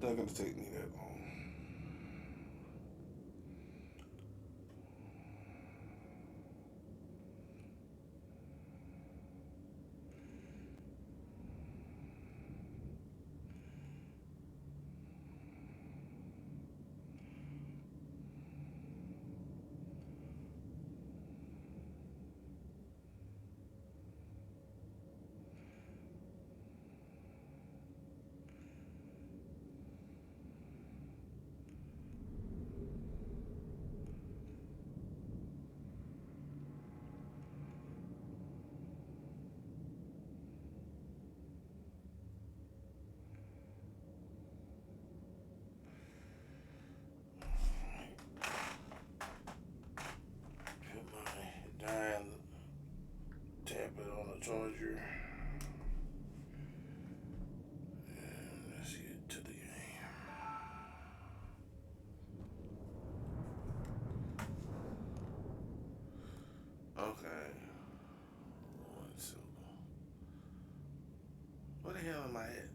not gonna take me that long. Dying, tap it on the charger, and let's get to the game. Okay. So, what the hell am I at?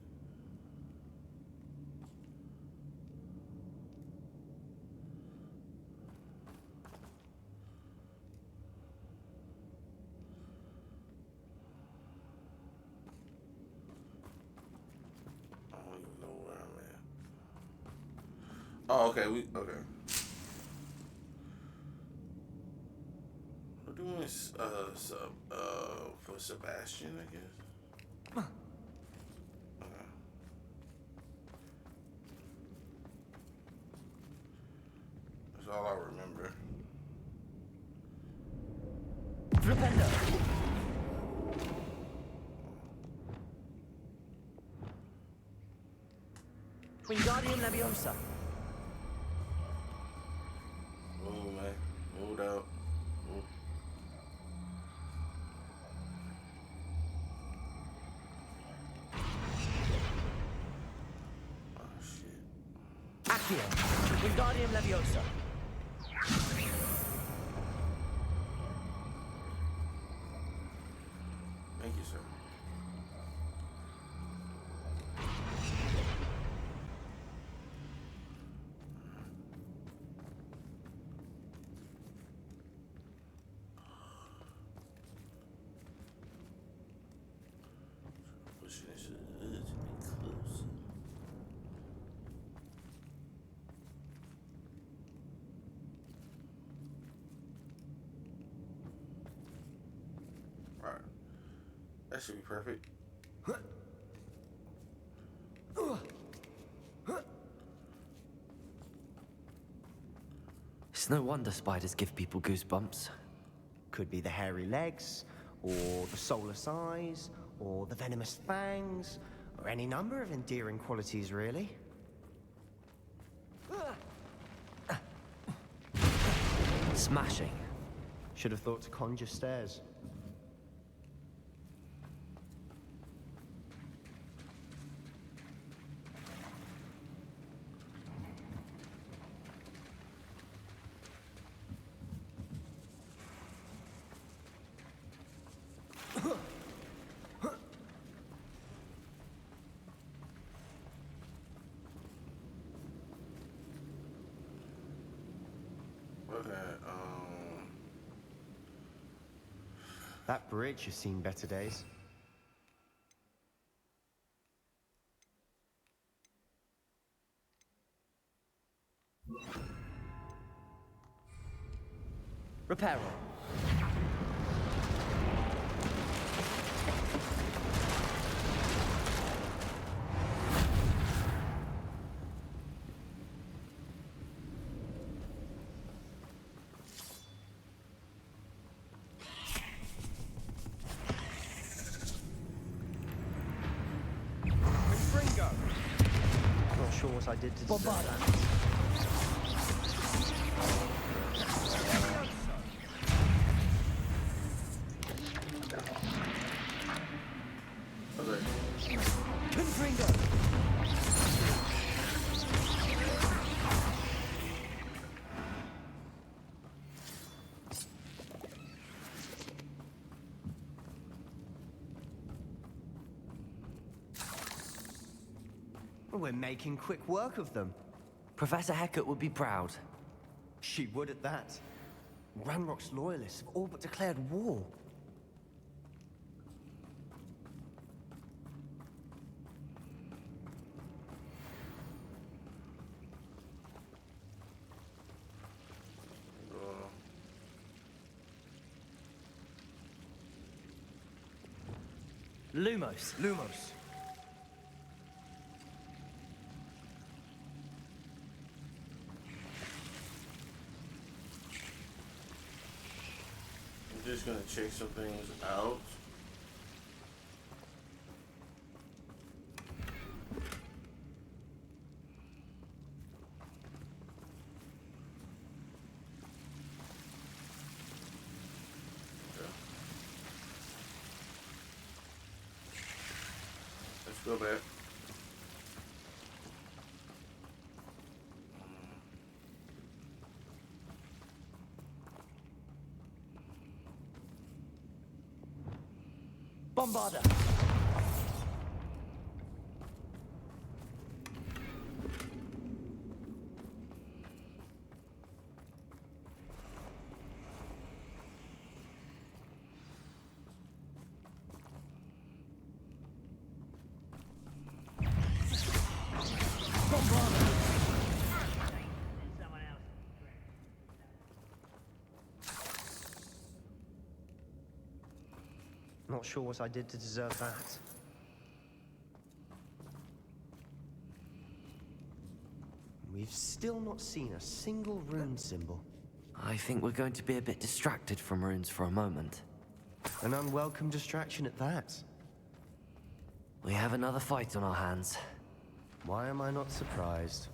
I don't even know where I'm at. Oh, okay. Okay. We're doing for Sebastian, I guess. Okay. That's all I remember. Flipendo. Wingardium Leviosa. Move, man. Moved out. Move. Oh, shit. Accio. Wingardium Leviosa. Thank you, sir. Pushing this to be close. All right. That should be perfect. It's no wonder spiders give people goosebumps. Could be the hairy legs, or the soulless eyes, or the venomous fangs, or any number of endearing qualities, really. Smashing. Should have thought to conjure stairs. Okay, That bridge has seen better days. Reparo. Not sure what I did to deserve Bombarda. that. okay. Confringo. We're making quick work of them. Professor Hecat would be proud. She would at that. Ranrock's loyalists have all but declared war. Lumos. Lumos. I'm just gonna check some things out. Let's go back. Bombarda. Not sure what I did to deserve that. We've still not seen a single rune symbol. I think we're going to be a bit distracted from runes for a moment. An unwelcome distraction at that. We have another fight on our hands. Why am I not surprised?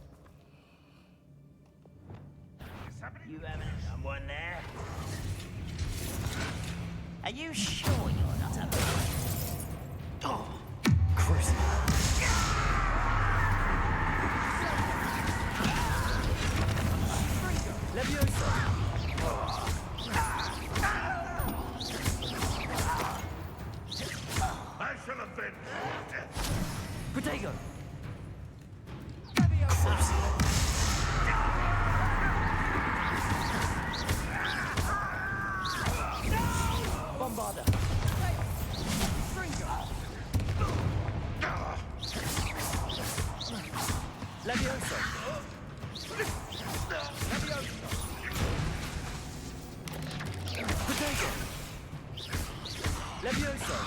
You having someone there? Are you sure you're not a... Oh, Chris. Leviosa. I shall avenge death. Protego. Bombarda. Leviosa. Protego. Leviosa.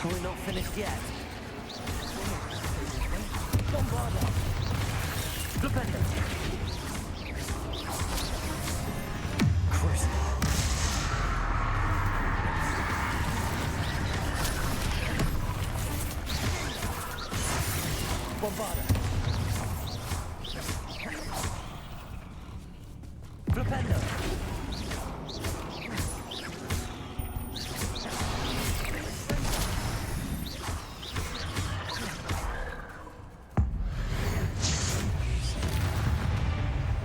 We're not finished yet. Bombarda. Flipendo. Christ. Bombarda. Flipendo.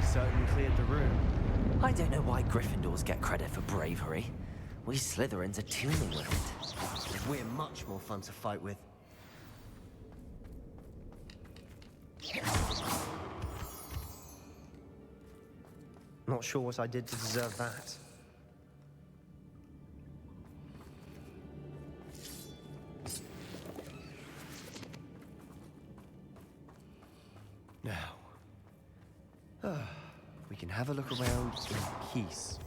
Certainly cleared the room. I don't know why Gryffindors get credit for bravery. We Slytherins are tuning with it. We're much more fun to fight with. Not sure what I did to deserve that. Now, we can have a look around in peace.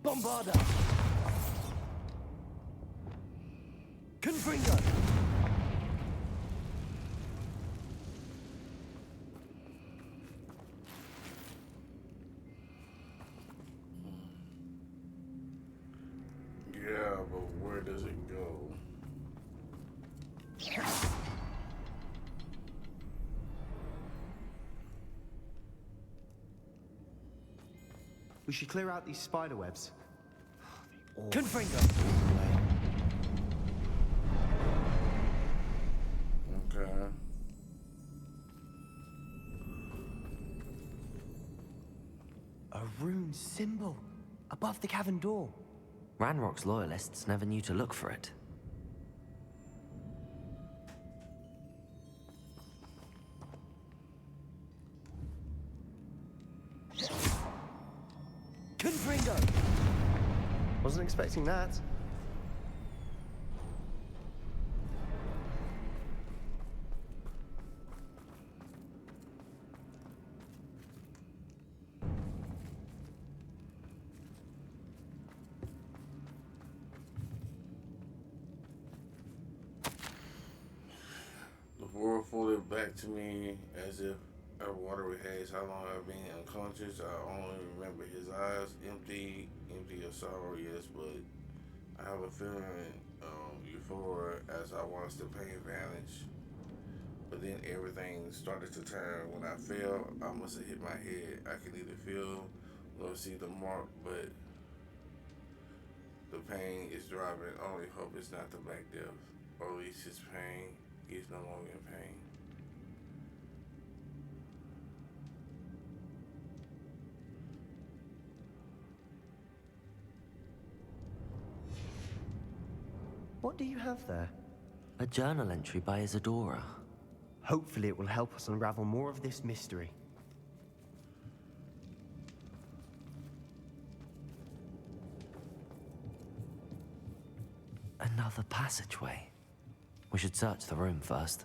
Bombarda. Confringo. Yeah, but where does it go? We should clear out these spider webs. Confringo! Okay. A rune symbol above the cavern door. Ranrock's loyalists never knew to look for it. Confringo! Wasn't expecting that. The world folded back to me as if a watery haze. How long I've been unconscious, I only remember his eyes empty of sorrow, yes, but I have a feeling euphoria as I watched the pain vanish. But then everything started to turn. When I fell, I must have hit my head. I can neither feel nor see the mark, but the pain is driving. Only hope is not the Black Death, or at least his pain. He's no longer in pain. What do you have there? A journal entry by Isadora. Hopefully it will help us unravel more of this mystery. Another passageway. We should search the room first.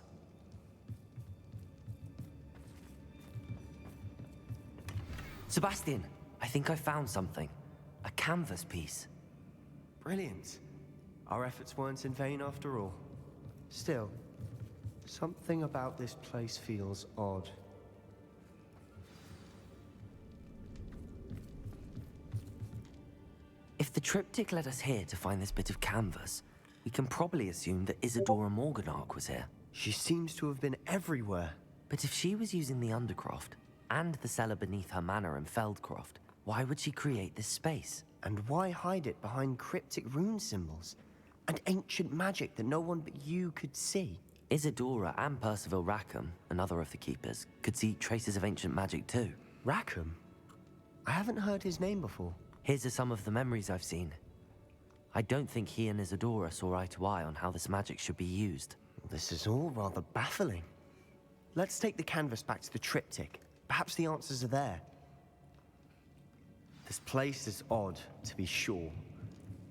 Sebastian, I think I found something. A canvas piece. Brilliant. Our efforts weren't in vain after all. Still, something about this place feels odd. If the triptych led us here to find this bit of canvas, we can probably assume that Isadora Morganark was here. She seems to have been everywhere. But if she was using the Undercroft, and the cellar beneath her manor in Feldcroft, why would she create this space? And why hide it behind cryptic rune symbols? And ancient magic that no one but you could see? Isadora and Percival Rackham, another of the Keepers, could see traces of ancient magic too. Rackham? I haven't heard his name before. Here's are some of the memories I've seen. I don't think he and Isadora saw eye to eye on how this magic should be used. This is all rather baffling. Let's take the canvas back to the triptych. Perhaps the answers are there. This place is odd, to be sure,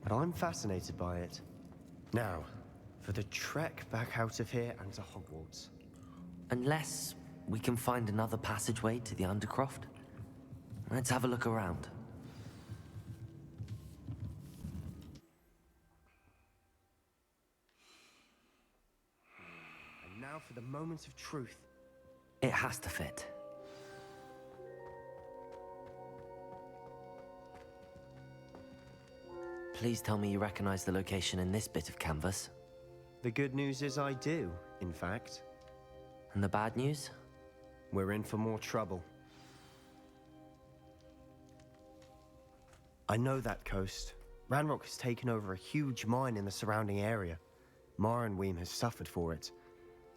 but I'm fascinated by it. Now, for the trek back out of here and to Hogwarts. Unless we can find another passageway to the Undercroft. Let's have a look around. And now for the moment of truth. It has to fit. Please tell me you recognize the location in this bit of canvas. The good news is I do, in fact. And the bad news? We're in for more trouble. I know that coast. Ranrock has taken over a huge mine in the surrounding area. Marrenweem has suffered for it.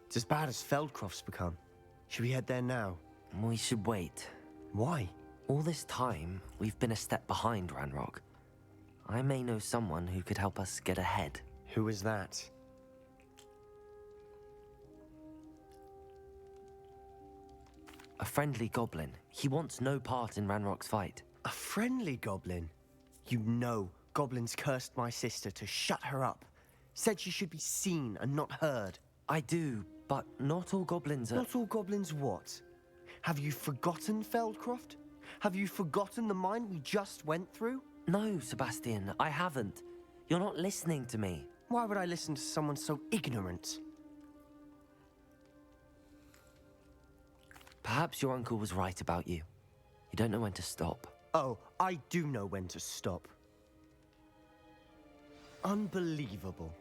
It's as bad as Feldcroft's become. Should we head there now? We should wait. Why? All this time, we've been a step behind Ranrock. I may know someone who could help us get ahead. Who is that? A friendly goblin. He wants no part in Ranrock's fight. A friendly goblin? You know, goblins cursed my sister to shut her up. Said she should be seen and not heard. I do, but not all goblins are... Not all goblins what? Have you forgotten Feldcroft? Have you forgotten the mine we just went through? No, Sebastian, I haven't. You're not listening to me. Why would I listen to someone so ignorant? Perhaps your uncle was right about you. You don't know when to stop. Oh, I do know when to stop. Unbelievable.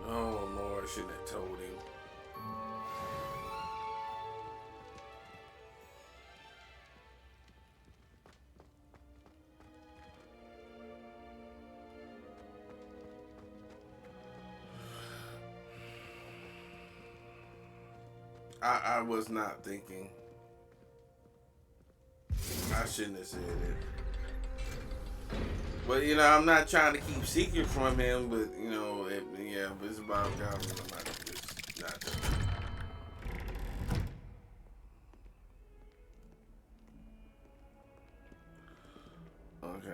Oh Lord, I shouldn't have told him. I was not thinking. I shouldn't have said it. But you know, I'm not trying to keep secret from him. But you know, yeah, if it's about goblins, I'm not just not. Okay.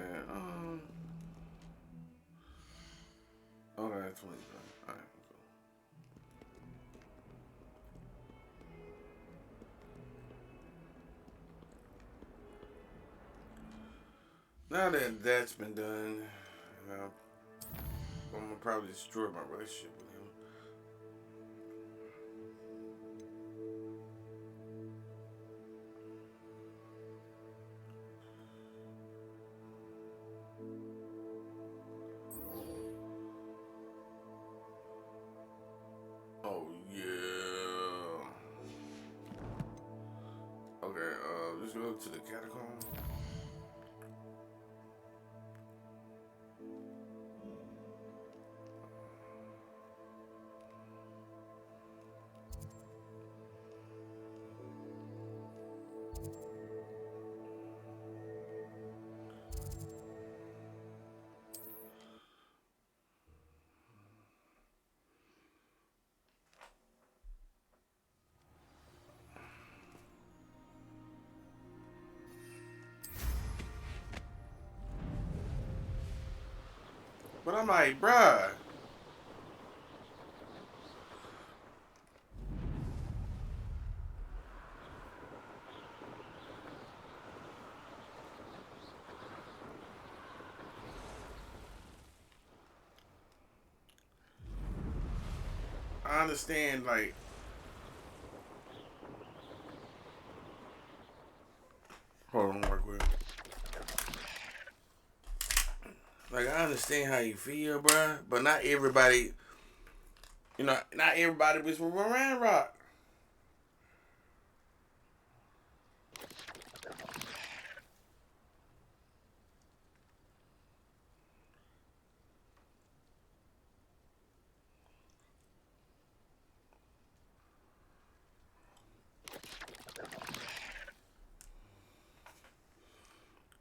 Okay, 20. All right. Cool. Now that that's been done, you know, I'm gonna probably destroy my relationship with him. Oh yeah. Okay, let's go to the catacomb. But I'm like, bruh. I understand, like, hold on, real quick. Like, I understand how you feel, bruh, but not everybody, you know, not everybody was from Moran Rock.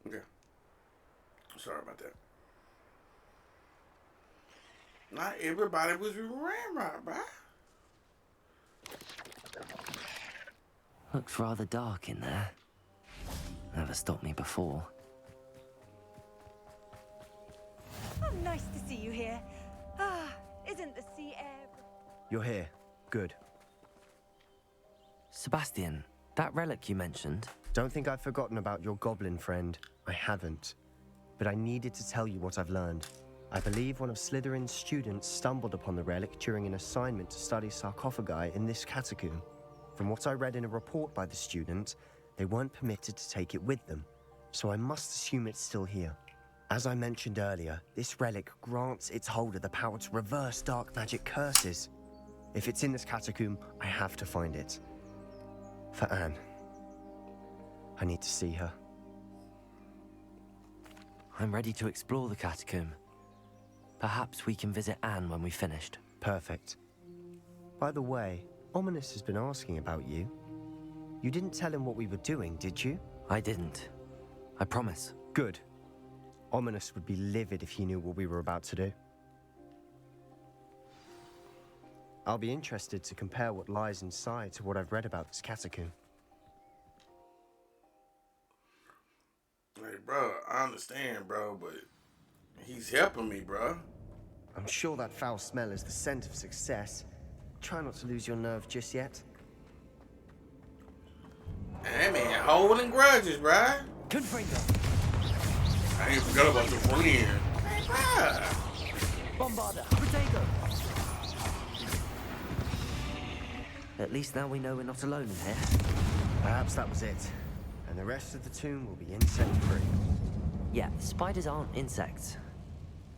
Okay. Sorry about that. Not everybody was from Moran Rock, bruh. Looks rather dark in there. Never stopped me before. Oh, nice to see you here. Ah, isn't the sea air... You're here. Good. Sebastian, that relic you mentioned. Don't think I've forgotten about your goblin friend. I haven't. But I needed to tell you what I've learned. I believe one of Slytherin's students stumbled upon the relic during an assignment to study sarcophagi in this catacomb. From what I read in a report by the student, they weren't permitted to take it with them, so I must assume it's still here. As I mentioned earlier, this relic grants its holder the power to reverse dark magic curses. If it's in this catacomb, I have to find it. For Anne. I need to see her. I'm ready to explore the catacomb. Perhaps we can visit Anne when we've finished. Perfect. By the way, Ominous has been asking about you. You didn't tell him what we were doing, did you? I didn't. I promise. Good. Ominous would be livid if he knew what we were about to do. I'll be interested to compare what lies inside to what I've read about this catacomb. Hey, bro, I understand, bro, but he's helping me, bro. I'm sure that foul smell is the scent of success. Try not to lose your nerve just yet. Hey, man, holding grudges, bro. Confringo! I ain't forgot about your friend. Hey, bro. Bombarda! Protego! At least now we know we're not alone in here. Perhaps that was it. And the rest of the tomb will be insect-free. Yeah, spiders aren't insects.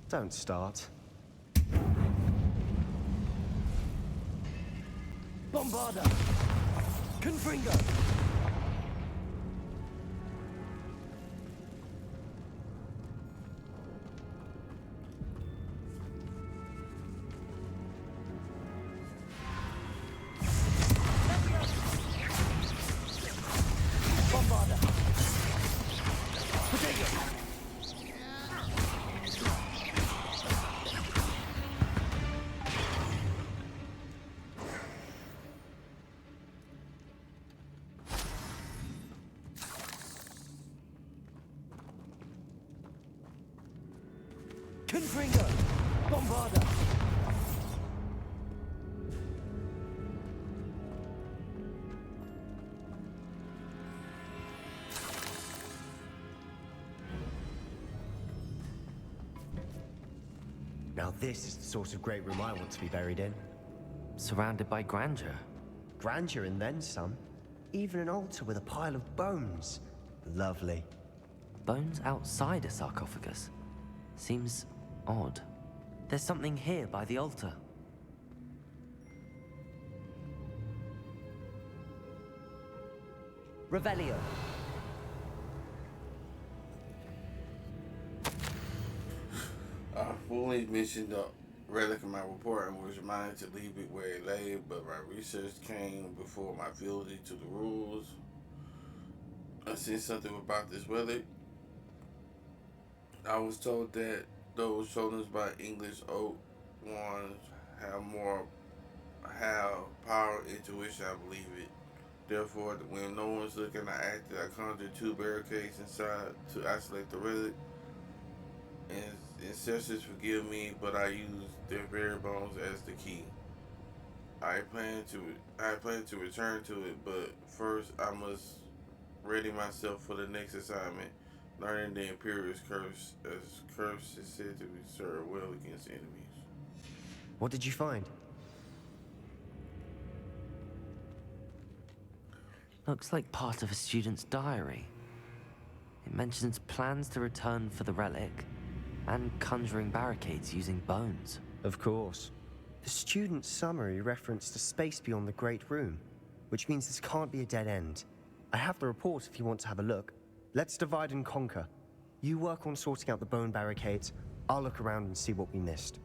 Don't start. Bombarda! Confringo! Confringo! Bombarda! Now this is the sort of great room I want to be buried in. Surrounded by grandeur. Grandeur and then some. Even an altar with a pile of bones. Lovely. Bones outside a sarcophagus. Seems odd. There's something here by the altar. Revelio. I fully mentioned the relic in my report and was reminded to leave it where it lay, but my research came before my fealty to the rules. I seen something about this relic. I was told that those chosen by English oak ones have power, intuition. I believe it. Therefore, when no one's looking, I acted. I conjured 2 barricades inside to isolate the relic. And ancestors forgive me, but I used their very bones as the key. I plan to return to it, but first I must ready myself for the next assignment. Learning the Imperious curse, as curse is said to be served well against enemies. What did you find? Looks like part of a student's diary. It mentions plans to return for the relic and conjuring barricades using bones. Of course. The student's summary referenced a space beyond the Great Room, which means this can't be a dead end. I have the report if you want to have a look. Let's divide and conquer. You work on sorting out the bone barricades. I'll look around and see what we missed.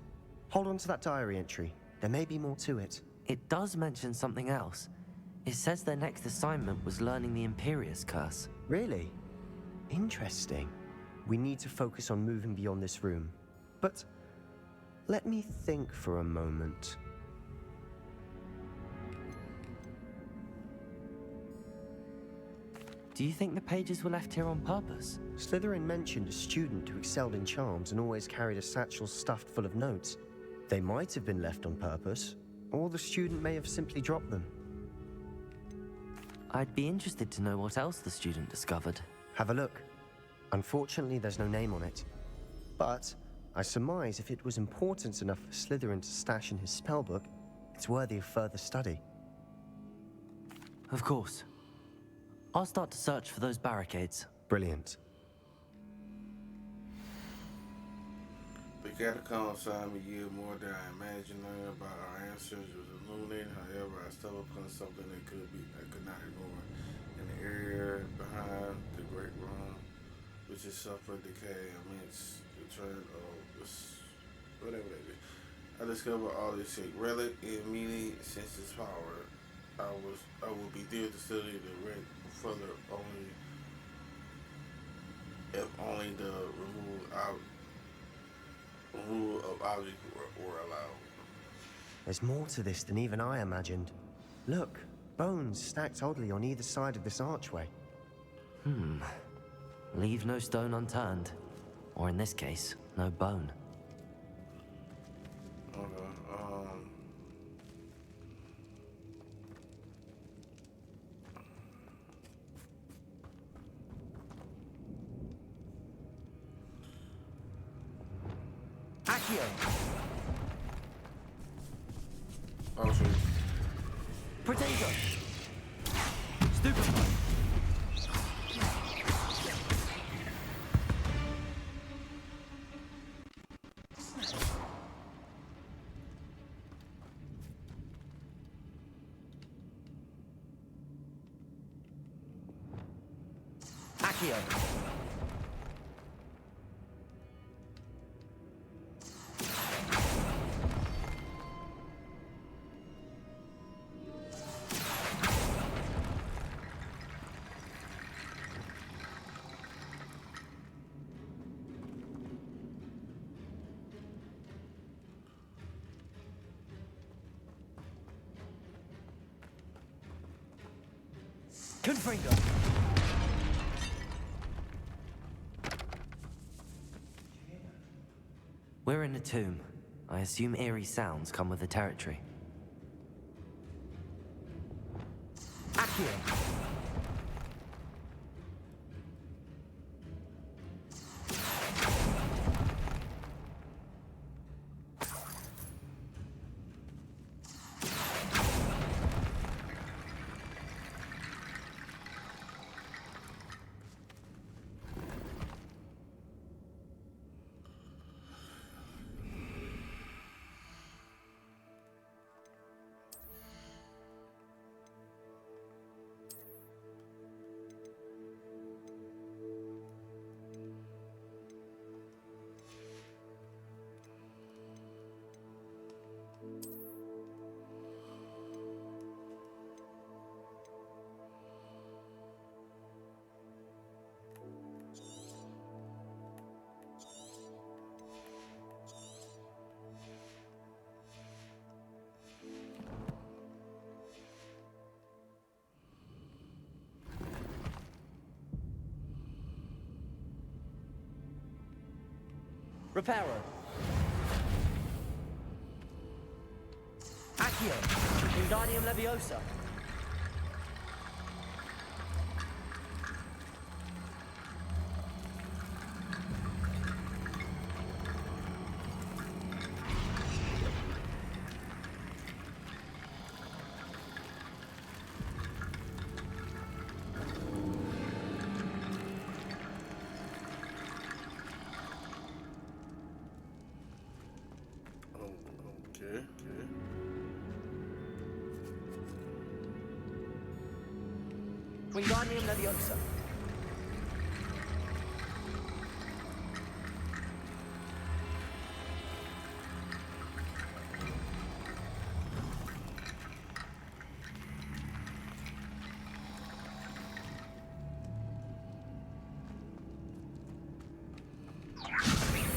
Hold on to that diary entry. There may be more to it. It does mention something else. It says their next assignment was learning the Imperious curse. Really? Interesting. We need to focus on moving beyond this room. But let me think for a moment. Do you think the pages were left here on purpose? Slytherin mentioned a student who excelled in charms and always carried a satchel stuffed full of notes. They might have been left on purpose, or the student may have simply dropped them. I'd be interested to know what else the student discovered. Have a look. Unfortunately, there's no name on it. But I surmise if it was important enough for Slytherin to stash in his spellbook, it's worthy of further study. Of course. I'll start to search for those barricades. Brilliant. The catacombs signed me yield more than I imagined. Learning about our ancestors was illuminating. However, I stumbled upon something I could not ignore. In the area behind the Great Room, which has suffered decay, immense return of whatever that is. I discovered all this shit. Relic in meaning since its power. I will be there to study the relic further only if only the removal of objects were allowed. There's more to this than even I imagined. Look, bones stacked oddly on either side of this archway. Leave no stone unturned. Or in this case, no bone. Accio! Oh, sweet. Potato! Stupefy! Accio! Confringo! We're in a tomb. I assume eerie sounds come with the territory. Accio! Reparo. Accio. Wingardium Leviosa. Okay. Wingardium Leviosa.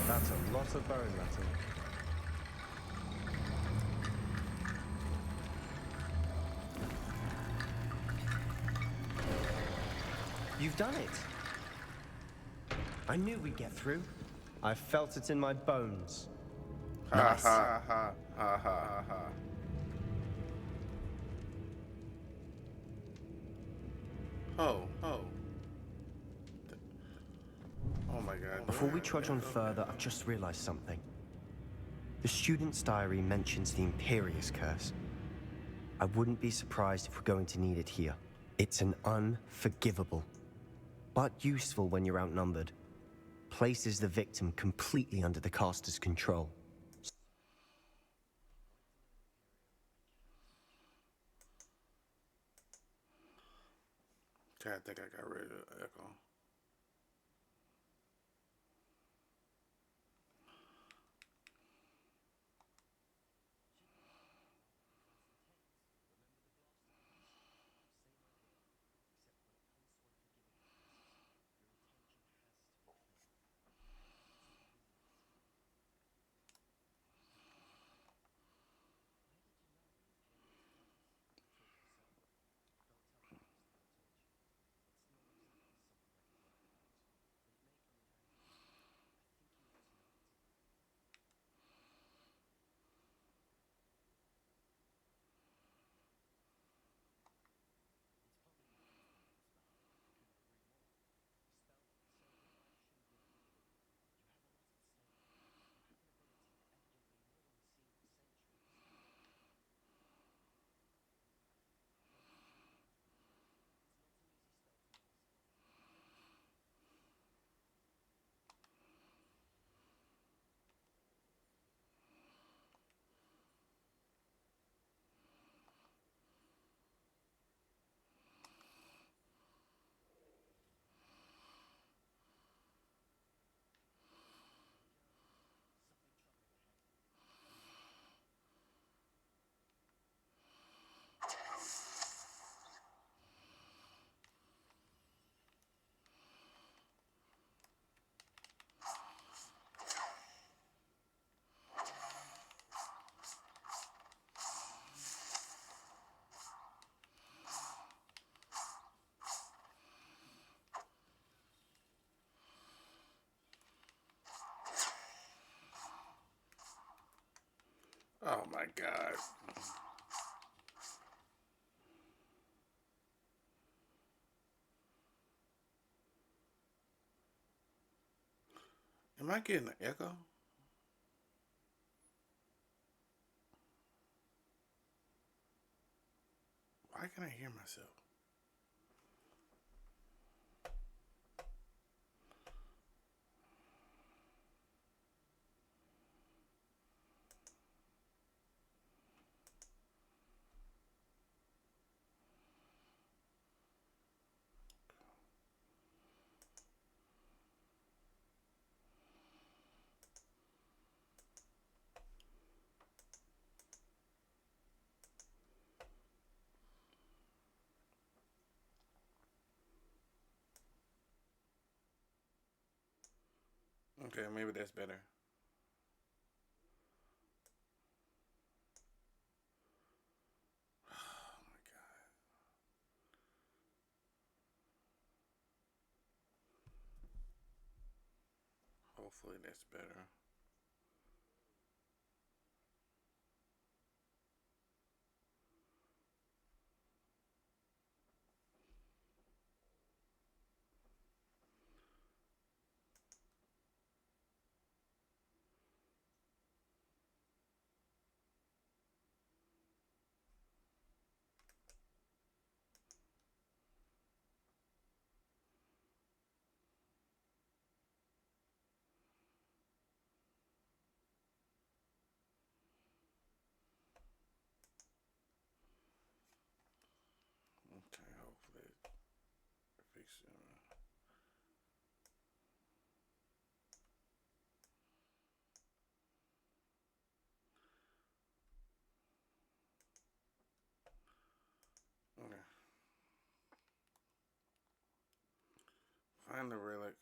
That's a lot of bone metal. You've done it. I knew we'd get through. I felt it in my bones. Nice. Ha ha ha ha ha. Oh. Oh my god. Before we trudge on further, I've just realized something. The student's diary mentions the Imperious Curse. I wouldn't be surprised if we're going to need it here. It's an unforgivable, but useful when you're outnumbered. Places the victim completely under the caster's control. I think I got rid of Echo. Oh my god. Am I getting an echo? Why can't I hear myself? Okay, maybe that's better. Oh my god. Hopefully that's better. Okay, hopefully it fixes it. Okay. Find the relic.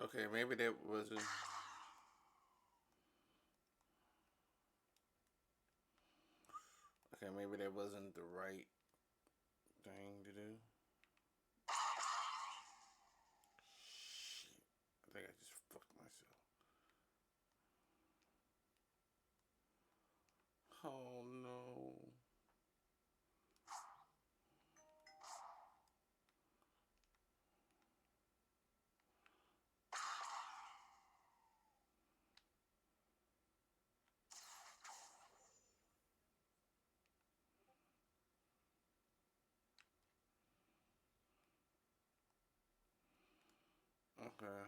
Okay, maybe that wasn't. Okay, maybe that wasn't the right thing to do. Shit. I think I just fucked myself. Oh no. Okay.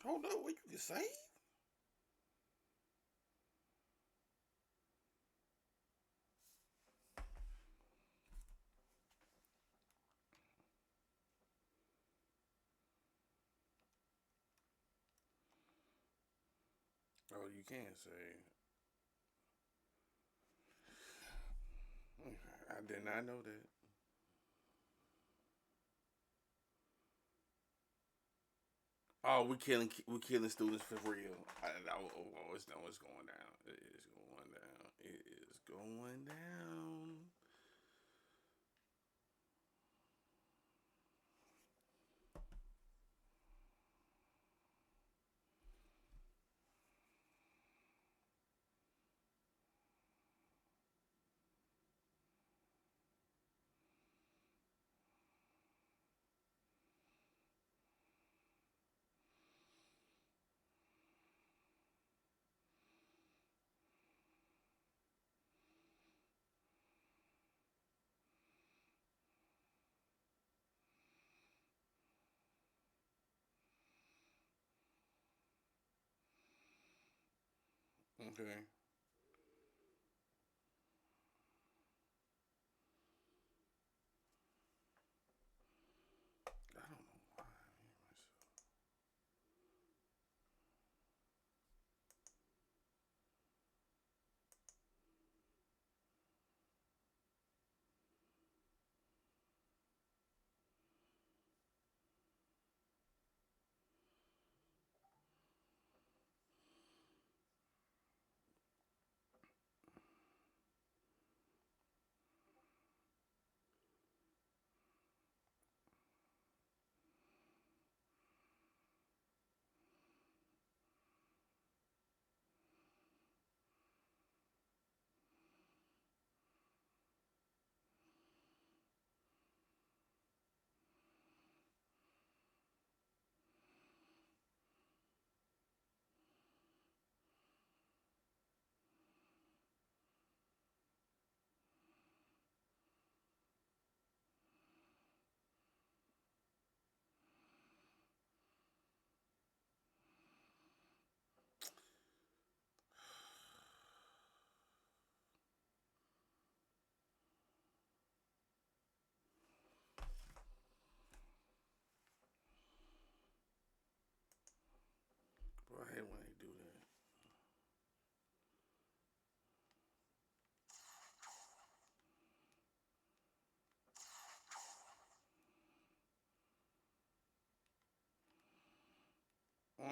Hold up, what you can save? Oh, you can save. I did not know that. Oh, we killing students for real. It's no, it's going down. It is going down. It is going down. Okay. I don't know why I hate myself.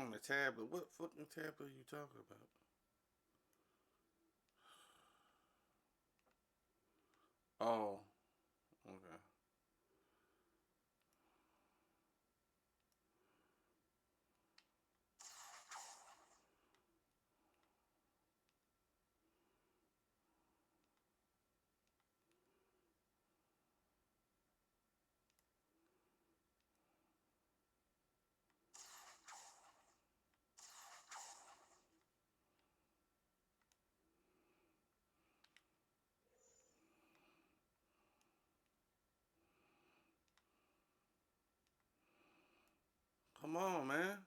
On the tablet. What fucking tablet are you talking about? Oh, okay. Come on, man.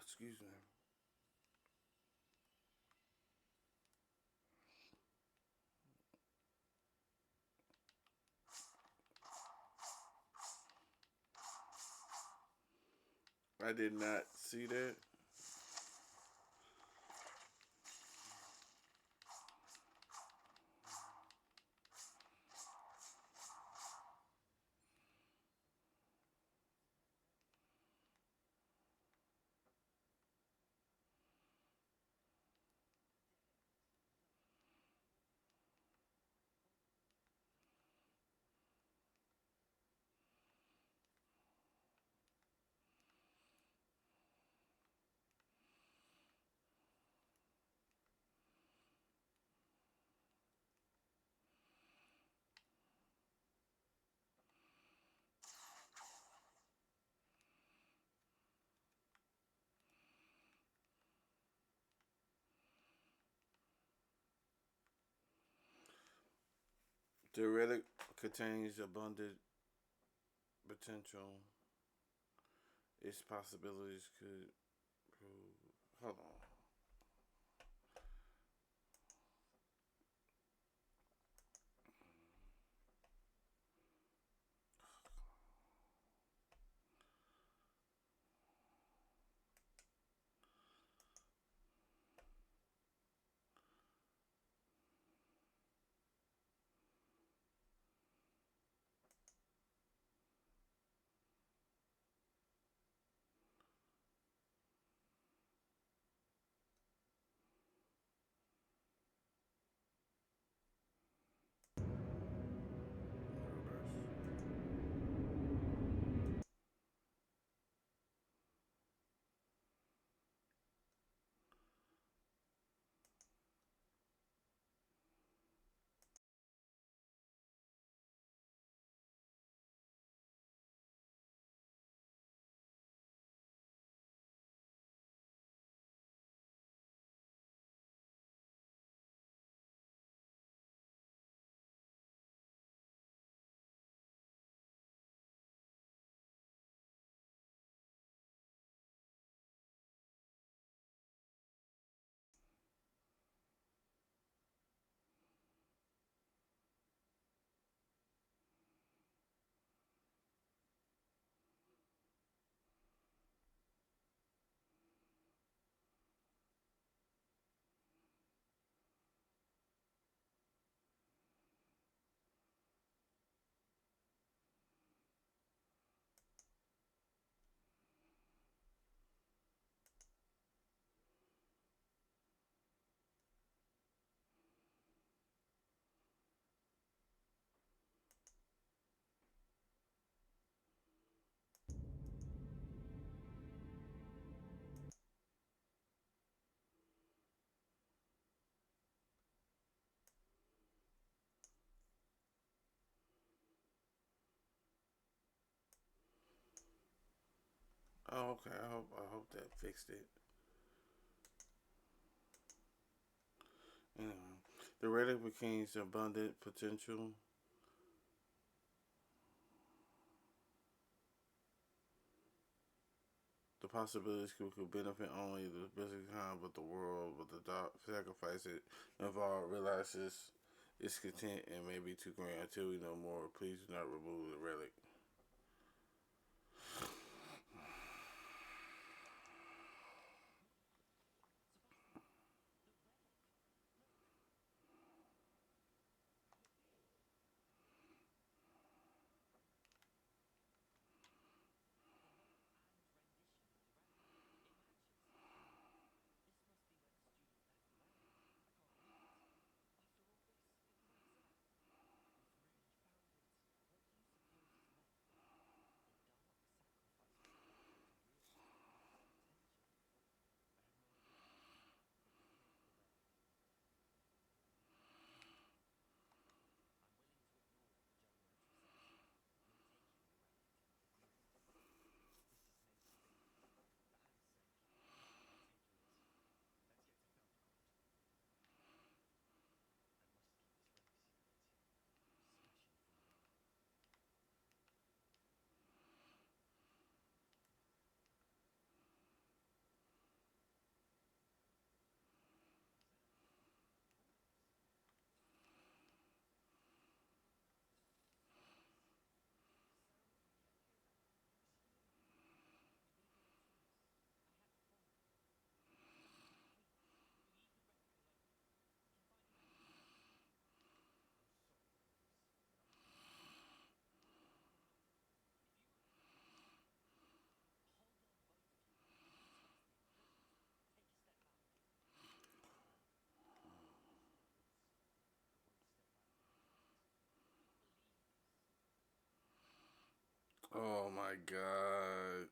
Excuse me. I did not see that. The relic contains abundant potential. Its possibilities could prove. Hold on. Oh, okay. I hope that fixed it. Anyway, the relic became abundant potential. The possibilities could benefit only the business kind, but the world, but the dark sacrifice it involved realizes its content and may be too great until we know more. Please do not remove the relic. Oh my god.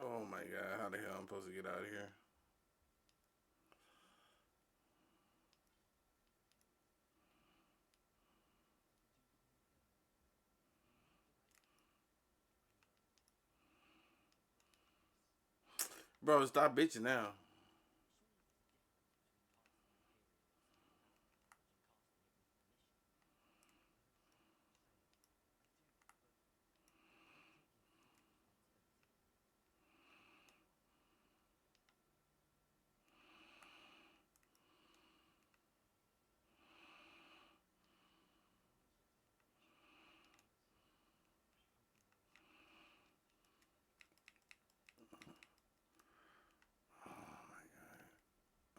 Oh my god, how the hell I'm supposed to get out of here? Bro, stop bitching now. Oh my god.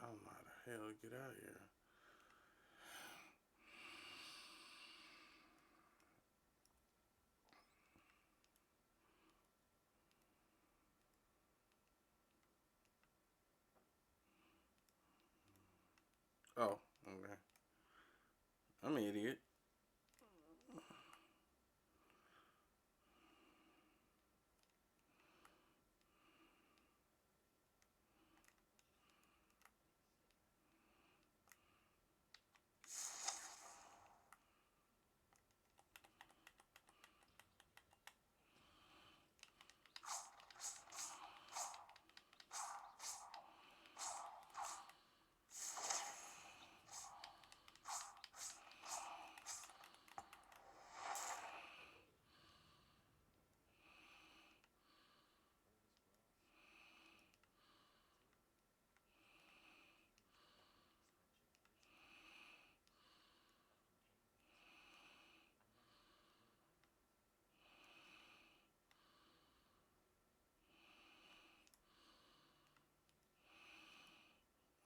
I don't know how the hell to get out of here. Oh, okay. I'm an idiot.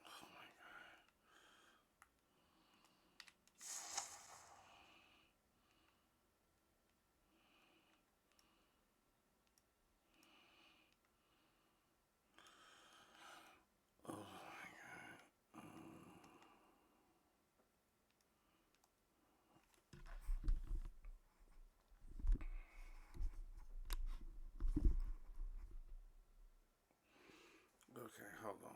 Oh my god. Okay, hold on.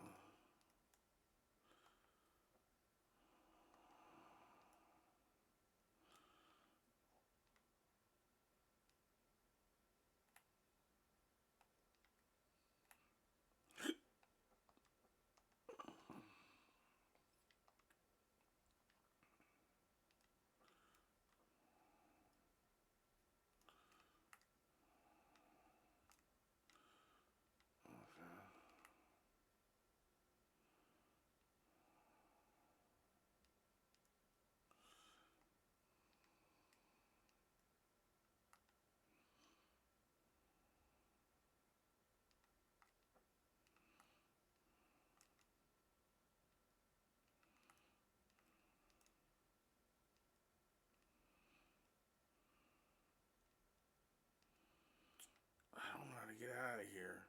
I don't know how to get out of here.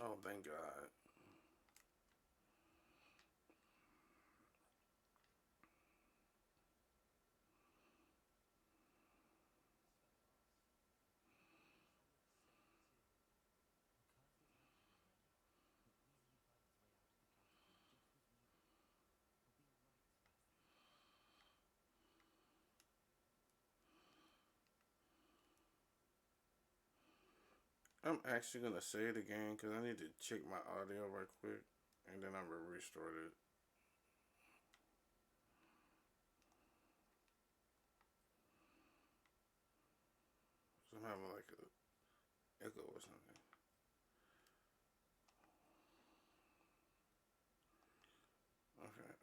Oh, thank God. I'm actually gonna say it again because I need to check my audio right quick, and then I'm gonna restart it. So I'm having like a echo or something. Okay.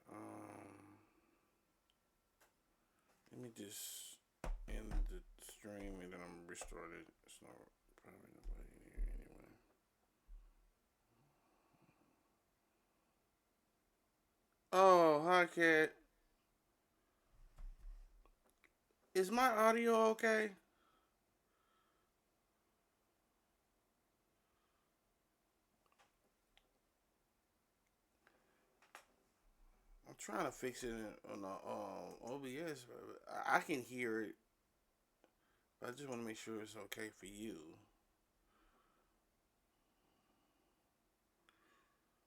Let me just end the stream and then I'm gonna restart it. It's not probably nobody in here anyway. Oh, hi, Cat. Is my audio okay? I'm trying to fix it on the OBS, but I can hear it. But I just want to make sure it's okay for you.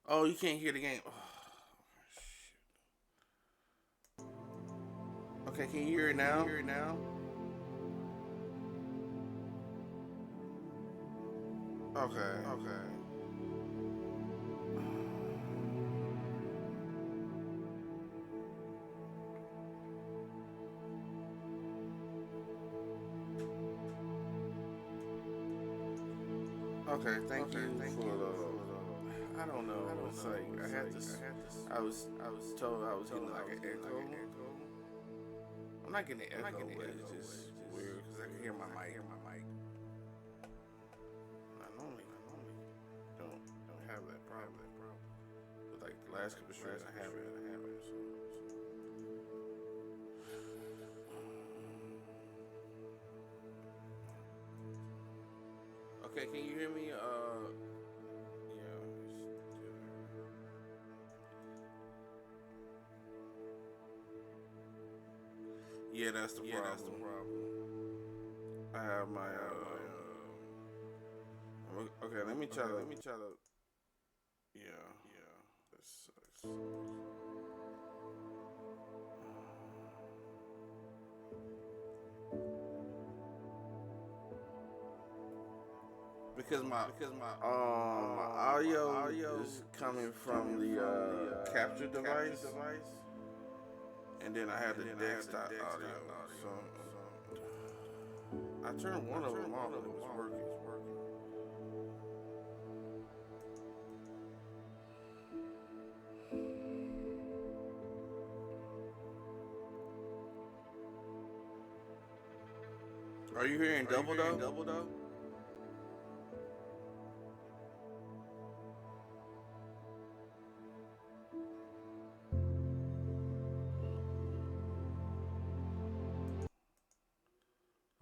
Oh, you can't hear the game. Oh, shit. Okay, can you hear it now? Okay. Okay, thank you for the. I don't know. It's like I had this. I was told I was getting like an echo. I'm not getting an echo, but it's just weird because I can hear my mic. I normally don't have that problem. But like the last couple of streams, I have it. So. Okay, can you hear me? Yeah, that's the problem. I have my okay, let me try to. Yeah. That sucks. Because my audio is coming from the capture device, and then I have the desktop audio. So I turned one of them off and it was working. Are you hearing double though?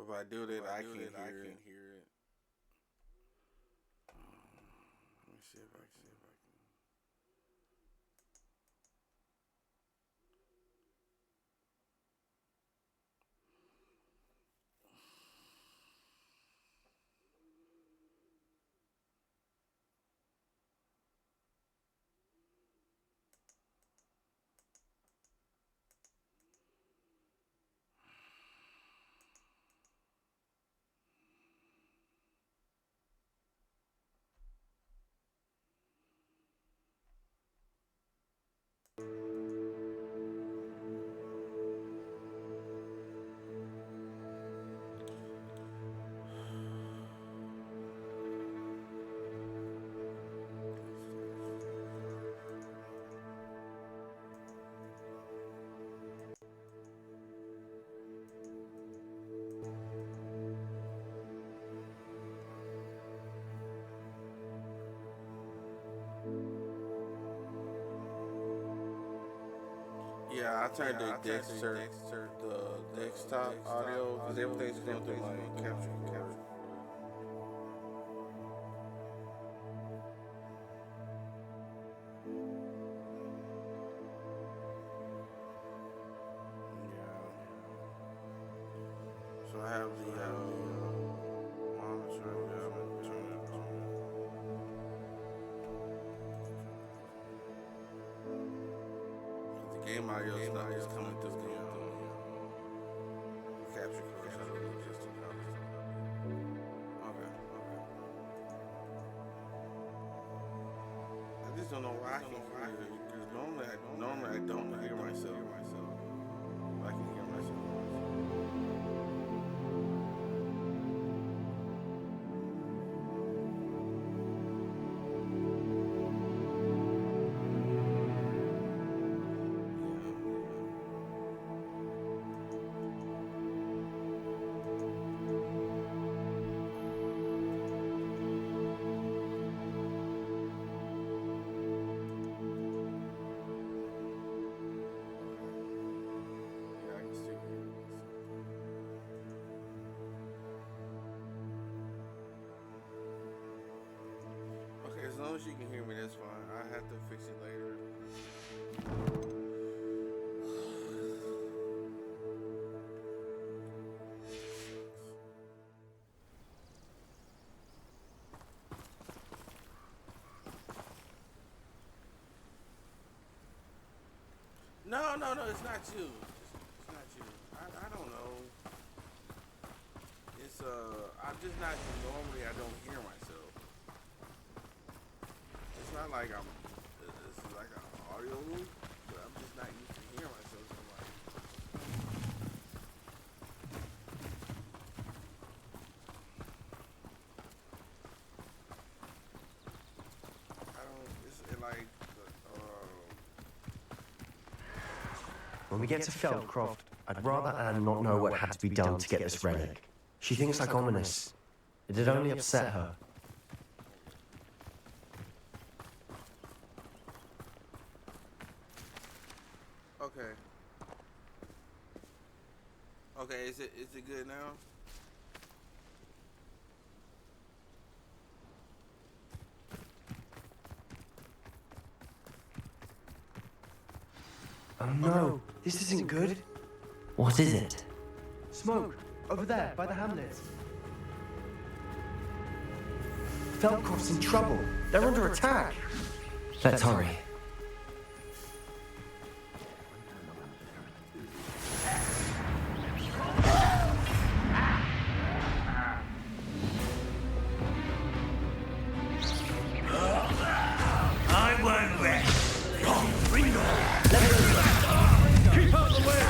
If I do that, I can't hear it. Let me see if I can. Yeah, I turned the desktop audio because everything's going through my capture. So I have the monitor. Yeah, I'm gonna turn it on. The game audio stuff is coming through the capture card. Okay. don't know why I can hear you. Because normally I don't hear myself. I can hear myself. Yeah, I can still hear myself. Okay, as long as you can hear me, that's fine. I have to fix it later. No, it's not you. It's not you. I don't know. It's I'm just not normally I don't hear myself. It's not like it's like an audio loop, but I'm just not used to hearing myself. So I'm like, I don't. It's like When we get to Feldcroft, I'd rather Anne not know what had to be done to get this relic. She thinks like ominous. It'd only upset her. okay. Okay, is it good now? Oh no, this isn't good. What is it? Smoke, over there, by the hamlet. Feldcroft's in trouble. They're under attack. Let's hurry. I won't rest. Keep out of the way!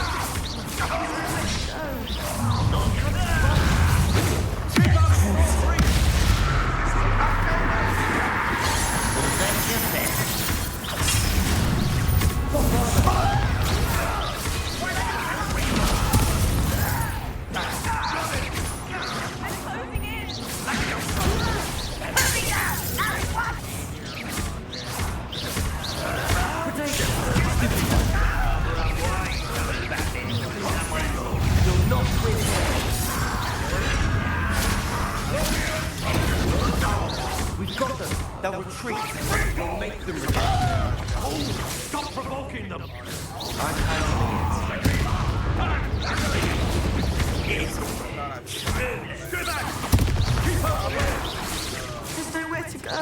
Closing in! We've got them. They'll retreat. We'll make them retreat. Stop provoking them! I'm handling Stay back! Keep out of the way! There's nowhere to go.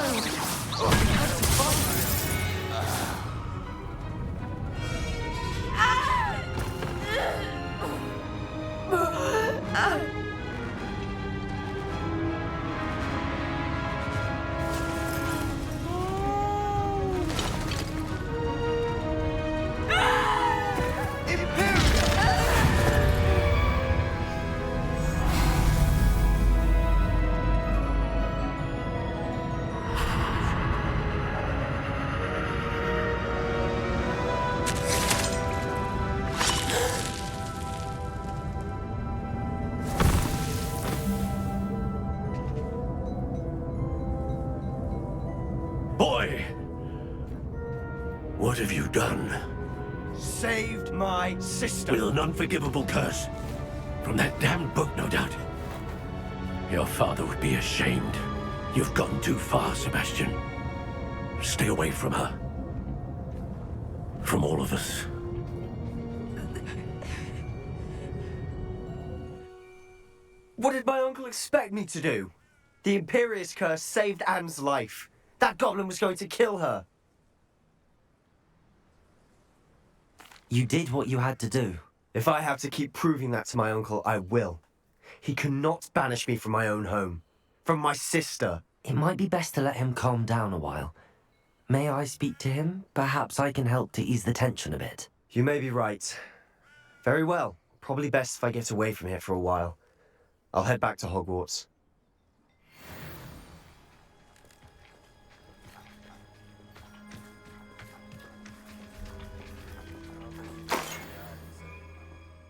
Boy! What have you done? Saved my sister. With an unforgivable curse. From that damned book, no doubt. Your father would be ashamed. You've gone too far, Sebastian. Stay away from her. From all of us. What did my uncle expect me to do? The Imperious curse saved Anne's life. That goblin was going to kill her. You did what you had to do. If I have to keep proving that to my uncle, I will. He cannot banish me from my own home. From my sister. It might be best to let him calm down a while. May I speak to him? Perhaps I can help to ease the tension a bit. You may be right. Very well. Probably best if I get away from here for a while. I'll head back to Hogwarts.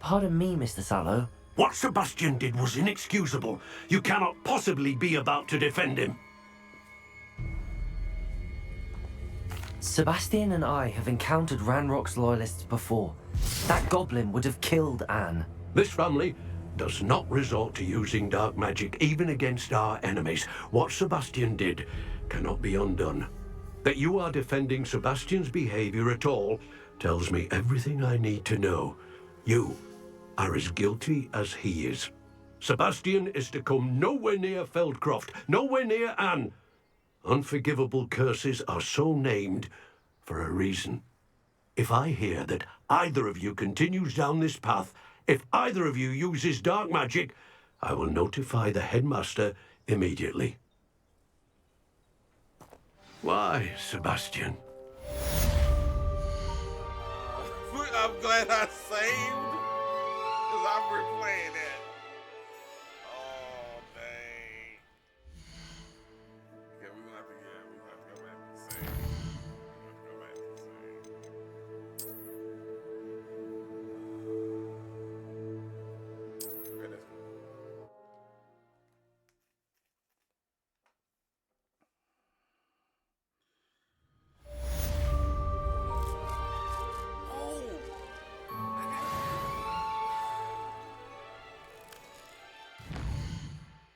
Pardon me, Mr. Sallow. What Sebastian did was inexcusable. You cannot possibly be about to defend him. Sebastian and I have encountered Ranrock's loyalists before. That goblin would have killed Anne. This family does not resort to using dark magic even against our enemies. What Sebastian did cannot be undone. That you are defending Sebastian's behavior at all tells me everything I need to know. You are as guilty as he is. Sebastian is to come nowhere near Feldcroft, nowhere near Anne. Unforgivable curses are so named for a reason. If I hear that either of you continues down this path, if either of you uses dark magic, I will notify the headmaster immediately. Why, Sebastian? I'm glad I saved, because I'm replaying that. Oh, dang. Okay, we're gonna have to go back to the save. Go back to the save. Okay, that's cool.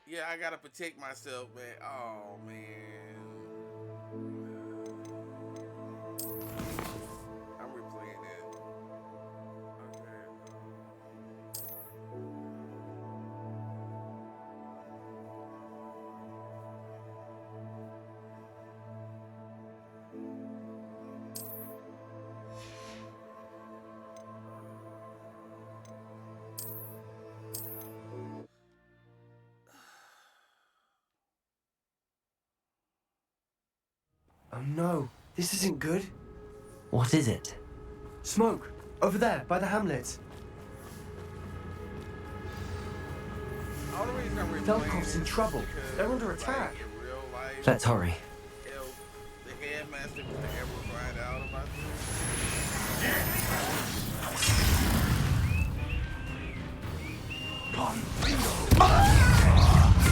Yeah, I gotta protect myself, man. Oh, man. I'm replaying that. Okay. Oh no, this isn't good. What is it? Smoke! Over there, by the hamlet. All the reason I'm replaying Feldcroft's in this trouble. is because, They're under like, attack. in real life, Let's hurry. if the headmaster was to ever find out about this.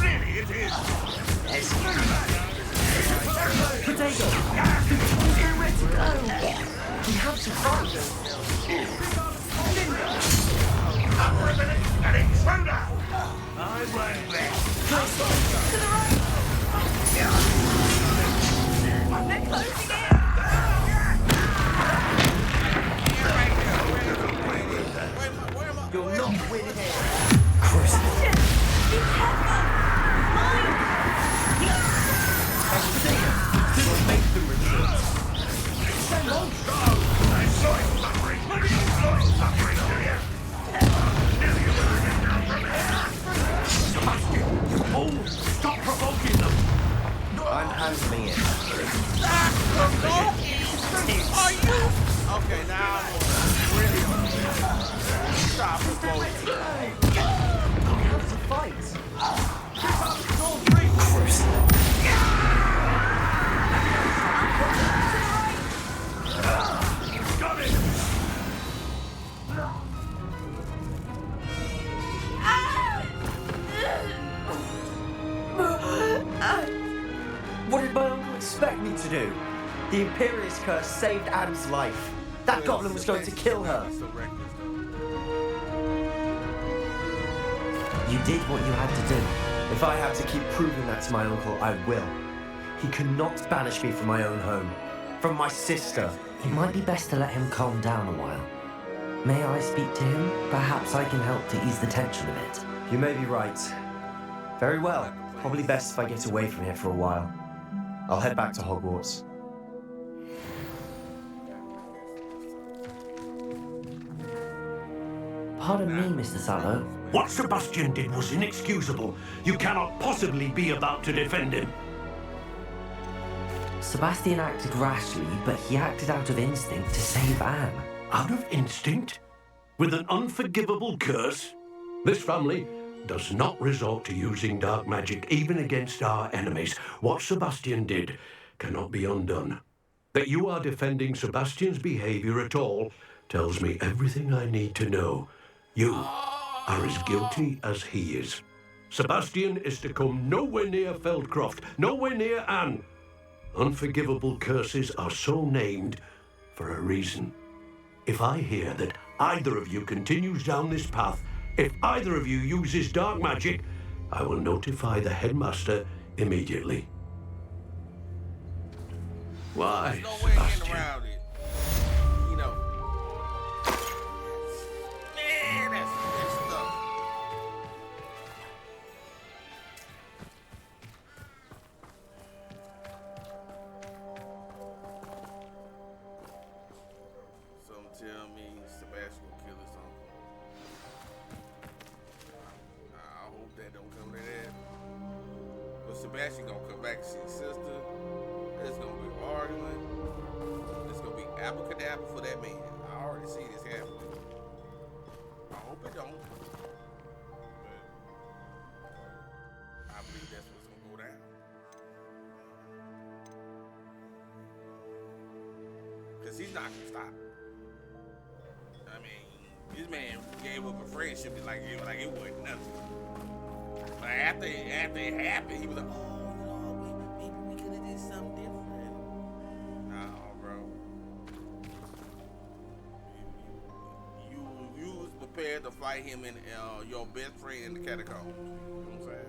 Really, it is. Potato! We're ready to go! We have to fight! An intruder! I won't let. They're closing in! You'll not win here. Sebastian! Be careful! Mine! Don't make them retreat. I saw him suffering! I saw him suffering, do you? Sebastian, you fool! Stop provoking them! I'm handling it. Are you? Okay, now I'm really stop provoking. We have to fight. Got it! What did my uncle expect me to do? The Imperious Curse saved Anne's life. That goblin was going to kill her. So reckless, though. You did what you had to do. If I have to keep proving that to my uncle, I will. He cannot banish me from my own home. From my sister. It might be best to let him calm down a while. May I speak to him? Perhaps I can help to ease the tension a bit. You may be right. Very well. Probably best if I get away from here for a while. I'll head back to Hogwarts. Pardon me, Mr. Sallow. What Sebastian did was inexcusable. You cannot possibly be about to defend him. Sebastian acted rashly, but he acted out of instinct to save Anne. Out of instinct? With an unforgivable curse? This family does not resort to using dark magic even against our enemies. What Sebastian did cannot be undone. That you are defending Sebastian's behavior at all tells me everything I need to know. You are as guilty as he is. Sebastian is to come nowhere near Feldcroft, nowhere near Anne. Unforgivable curses are so named for a reason. If I hear that either of you continues down this path, if either of you uses dark magic, I will notify the headmaster immediately. Why, There's no way getting Sebastian? around it. You know. Man, that's stuff. Some tell me Sebastian will kill his uncle. I hope that don't come to that. But Sebastian gonna come back and see his sister. There's gonna be arguing. There's gonna be abracadabra for that man. I already see this happening. I hope it don't. But I believe that's what's gonna go down. Cause he's not gonna stop. I mean, this man gave up a friendship like it wasn't nothing. But after it happened, he was like, oh, you know, maybe we could have did something different. Nah, bro. You was prepared to fight him and your best friend in the catacombs. You know what I'm saying?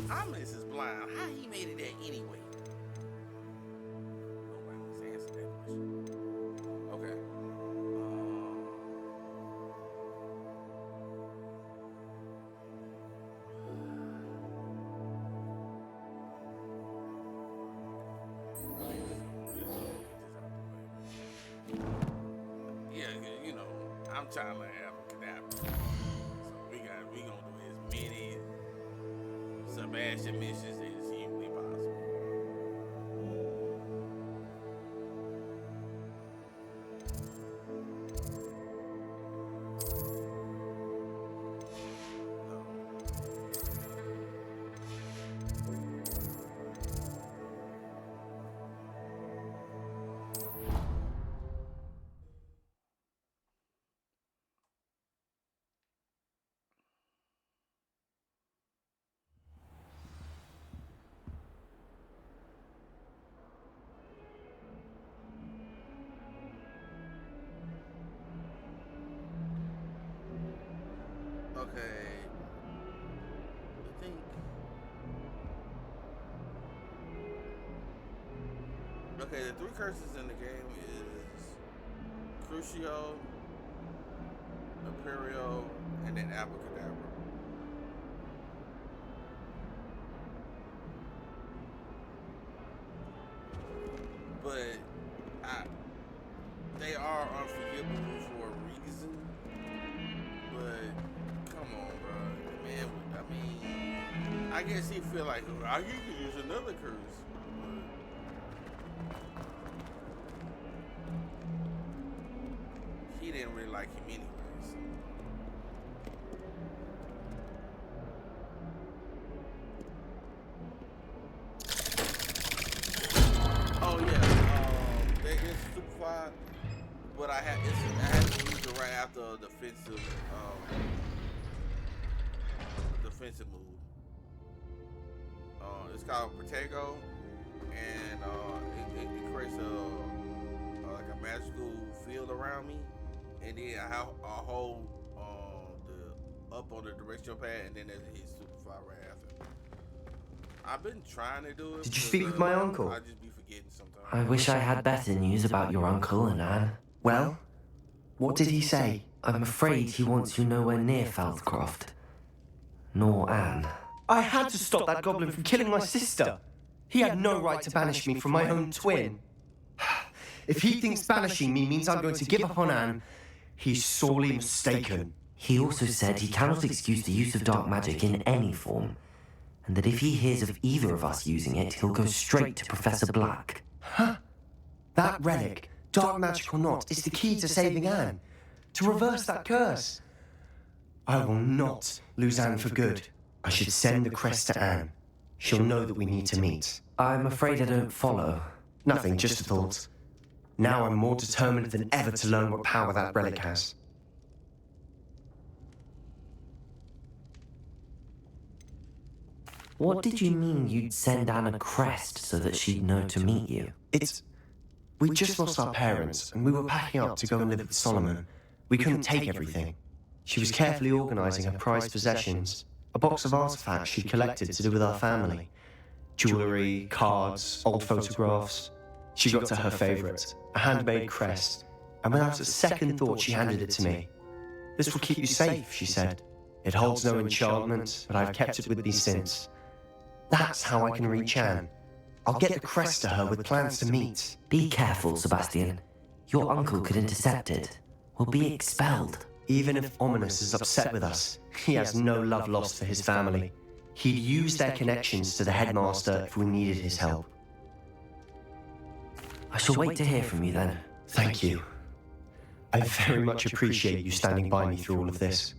Thomas is blind. How he made it there anyway? Nobody wants to answer that question. Okay. Yeah, you know, I'm trying to abracadabra. So we gonna do as many Sebastian missions as humanly possible. Okay. I think. Okay, the three curses in the game is Crucio, Imperio, and then Abracadabra. But they are unforgivable for a reason. But come on, bro, man. I mean, I guess he feel like you could use another curse. But he didn't really like him anyways. Oh yeah, that is stupefied, but I had to use it right after a defensive move. It's called Protego, and it creates like a magical field around me, and then I hold the up on the directional pad, and then he's stupefied right after. I've been trying to do it. Did you speak with my uncle? I just be forgetting sometimes. I wish I had better news about your uncle and Anne. Well, what did he say? I'm afraid he wants you nowhere near Feldcroft. Nor Anne. I had to stop that goblin from killing my sister. He had no right to banish me from my own twin. If he thinks banishing me means I'm going to give up on Anne, He's sorely mistaken. He also said he cannot excuse the use of dark magic in any form, and that if he hears of either of us using it, he'll go straight to Professor Black. Huh? That relic, dark magic or not, is the key to saving Anne. To reverse that curse. I will not lose Anne for good. I should send the crest to Anne. She'll know that we need to meet. I'm afraid I don't follow. Nothing, just a thought. Now I'm more determined than ever to learn what power that relic has. What did you mean you'd send Anne a crest so that she'd know to meet you? We just lost our parents, and we were packing up to go and live with Solomon. We couldn't take everything. She was carefully organising her prized possessions, a box of artifacts she'd collected to do with our family. Jewellery, cards, old photographs. She got to her favourite, a handmade crest, and without a second thought she handed it to me. This will keep you safe, she said. It holds no enchantment, but I've kept it with me since. That's how I can reach Anne. I'll get the crest to her with plans to meet. Be careful, Sebastian. Your uncle could intercept it. We'll be expelled. Even if Ominous is upset with us, he has no love lost for his family. He'd use their connections to the headmaster if we needed his help. I shall wait to hear from you then. Thank you. I very much appreciate you standing by me through all of this.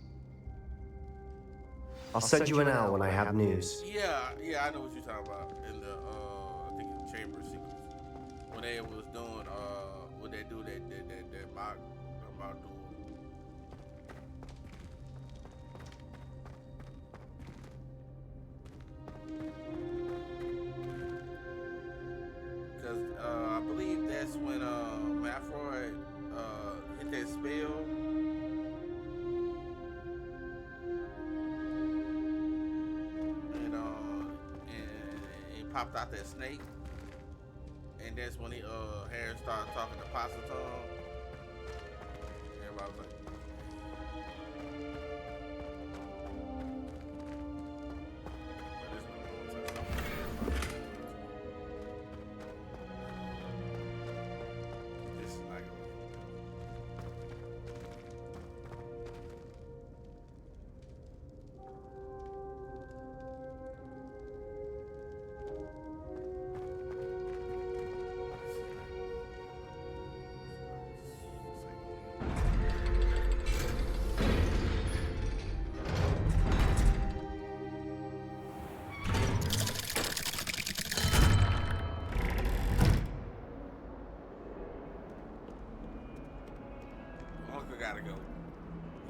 I'll send you an hour when I have news. Yeah, I know what you're talking about. In the, I think it's chamber sequence. When they was doing, what they do, that mock about doing. Because, I believe that's when, Malfoy, hit that spell. Popped out that snake, and that's when Harry started talking to Positone. Everybody was like, this is not gonna.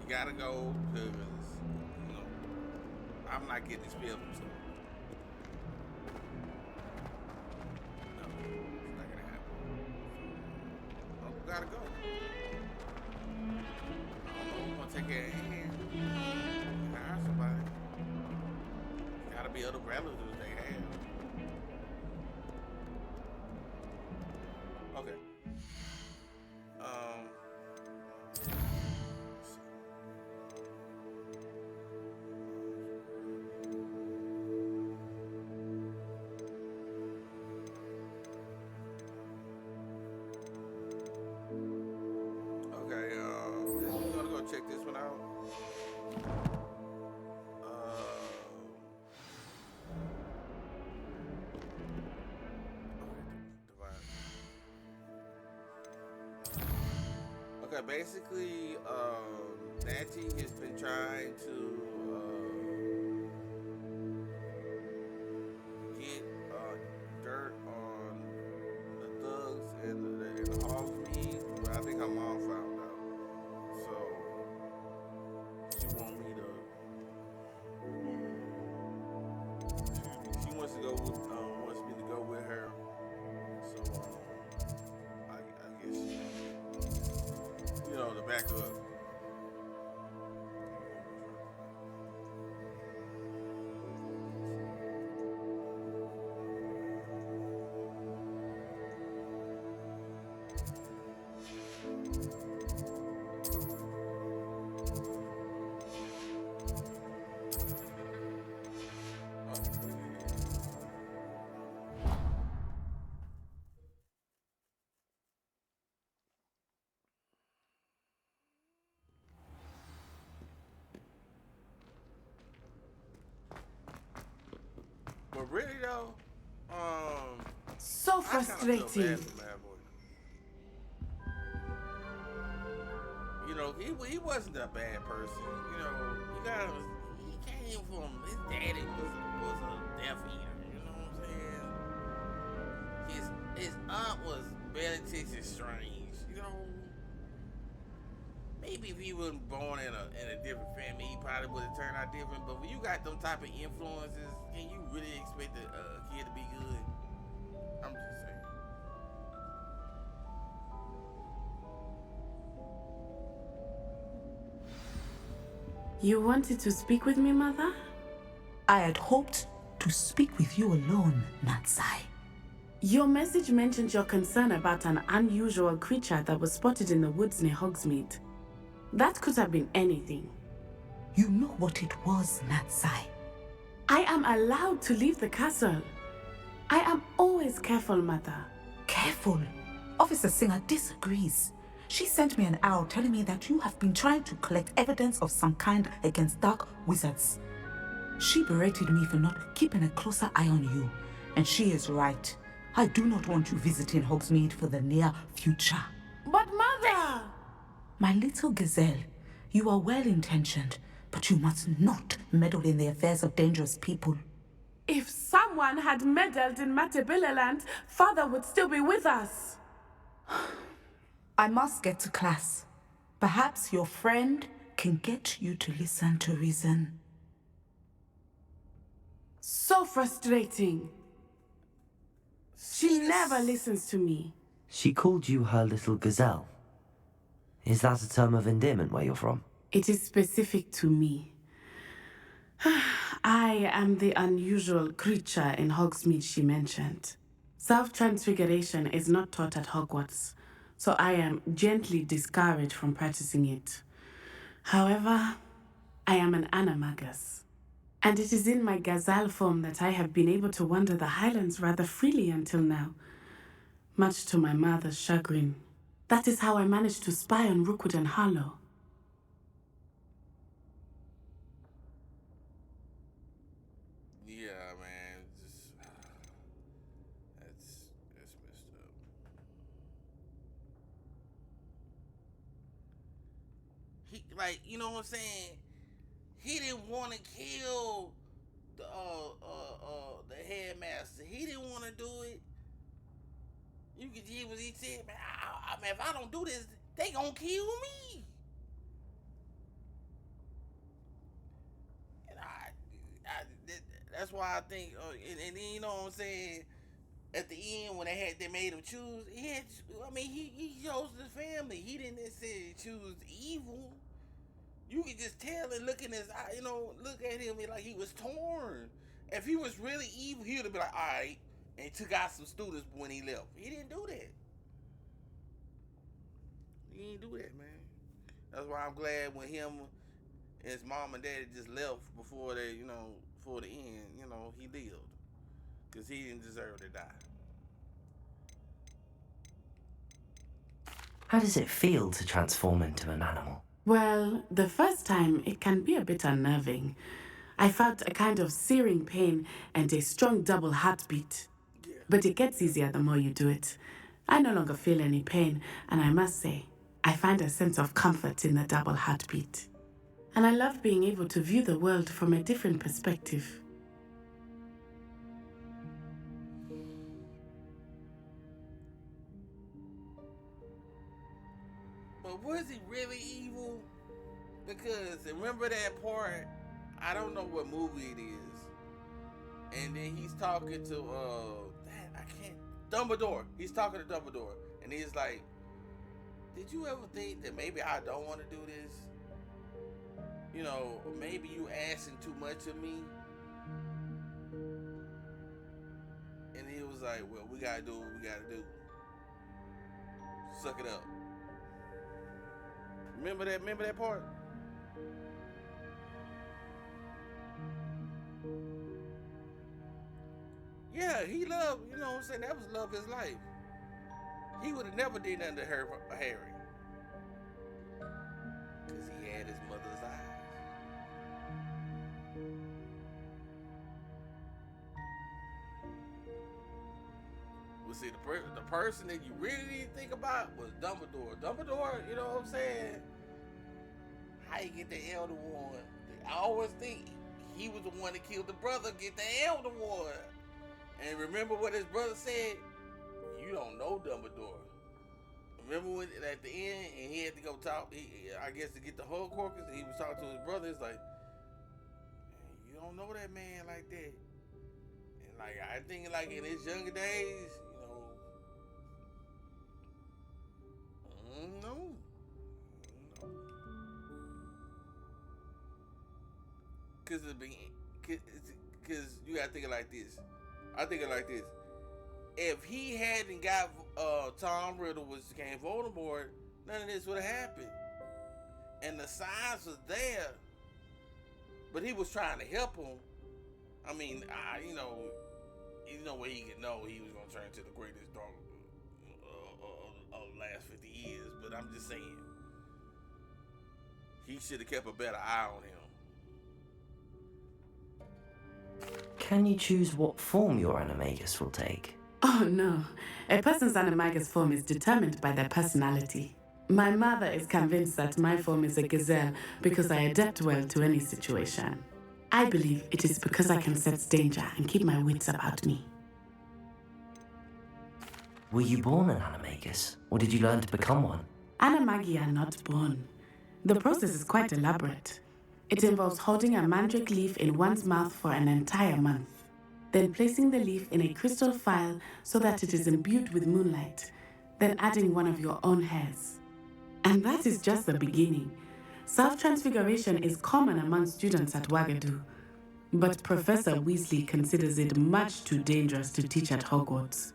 Gotta go because I'm not getting this bill from school. No, it's not gonna happen. Uncle gotta go. I don't know who's gonna take care of him. Hire somebody. Gotta be other relatives they have. Okay. Check this one out. Okay, basically, Natty has been trying to get dirt on the thugs and the Hogsmeade, but I think her mom found out. So she want me to. She wants to go with. Wants me to go with her. So I guess to back up. really though, So I kind of feel bad frustrating. for Bad Boy. You know, he wasn't a bad person. You know, he came from his daddy was a death eater. You know what I'm saying? His aunt was Bellatrix Strange. You know, maybe if he wasn't born in a different family, he probably would have turned out different. But when you got them type of influences, can you really expect a kid to be good? I'm just saying. You wanted to speak with me, Mother? I had hoped to speak with you alone, Natsai. Your message mentioned your concern about an unusual creature that was spotted in the woods near Hogsmeade. That could have been anything. You know what it was, Natsai. I am allowed to leave the castle. I am always careful, Mother. Careful. Officer Singer disagrees. She sent me an owl telling me that you have been trying to collect evidence of some kind against dark wizards. She berated me for not keeping a closer eye on you, and she is right. I do not want you visiting Hogsmeade for the near future. But Mother! My little gazelle, you are well-intentioned, but you must not meddle in the affairs of dangerous people. If someone had meddled in Matabeleland, Father would still be with us. I must get to class. Perhaps your friend can get you to listen to reason. So frustrating. She never listens to me. She called you her little gazelle. Is that a term of endearment where you're from? It is specific to me. I am the unusual creature in Hogsmeade she mentioned. Self-transfiguration is not taught at Hogwarts, so I am gently discouraged from practicing it. However, I am an animagus, and it is in my gazelle form that I have been able to wander the Highlands rather freely until now, much to my mother's chagrin. That is how I managed to spy on Rookwood and Harlow. Yeah, man, just that's messed up. He like, you know what I'm saying? He didn't want to kill the headmaster. He didn't want to do it. You could hear what he said, man. I mean, if I don't do this, they gonna kill me. And that's why I think, and then you know what I'm saying. At the end, when they made him choose, he chose his family. He didn't necessarily choose evil. You could just tell and look in his eye, look at him like he was torn. If he was really evil, he would have been like, all right, and he took out some students when he left. He didn't do that. He didn't do that, man. That's why I'm glad when him and his mom and daddy just left before before the end, he lived. Because he didn't deserve to die. How does it feel to transform into an animal? Well, the first time it can be a bit unnerving. I felt a kind of searing pain and a strong double heartbeat. Yeah. But it gets easier the more you do it. I no longer feel any pain, and I must say, I find a sense of comfort in the double heartbeat. And I love being able to view the world from a different perspective. But was he really evil? Because remember that part? I don't know what movie it is. And then he's talking to Dumbledore. He's talking to Dumbledore, and he's like, "Did you ever think that maybe I don't want to do this? Or maybe you asking too much of me?" And he was like, "Well, we gotta do what we gotta do. Suck it up." Remember that part? Yeah, he loved, that was love of his life. He would have never did nothing to Harry. Because he had his mother's eyes. see, the person that you really need to think about was Dumbledore. Dumbledore, you know what I'm saying? How you get the Elder Wand? I always think he was the one that killed the brother, get the Elder Wand. And remember what his brother said? You don't know Dumbledore. Remember when at the end, and he had to go talk, I guess to get the Horcrux, and he was talking to his brother, it's like, you don't know that man like that. And like, I think like in his younger days, no. Cause you gotta think it like this. I think it like this. If he hadn't got Tom Riddle, which became Voldemort, none of this would have happened. And the signs was there, but he was trying to help him. I mean, you know where he could know he was gonna turn into the greatest dog of the last 50 years. But I'm just saying, he should have kept a better eye on him. Can you choose what form your animagus will take? Oh no, a person's animagus form is determined by their personality. My mother is convinced that my form is a gazelle because I adapt well to any situation. I believe it is because I can sense danger and keep my wits about me. Were you born an animagus, or did you learn to become one? Animagi are not born. The process is quite elaborate. It involves holding a mandrake leaf in one's mouth for an entire month, then placing the leaf in a crystal phial so that it is imbued with moonlight, then adding one of your own hairs. And that is just the beginning. Self-transfiguration is common among students at Wagadu, but Professor Weasley considers it much too dangerous to teach at Hogwarts.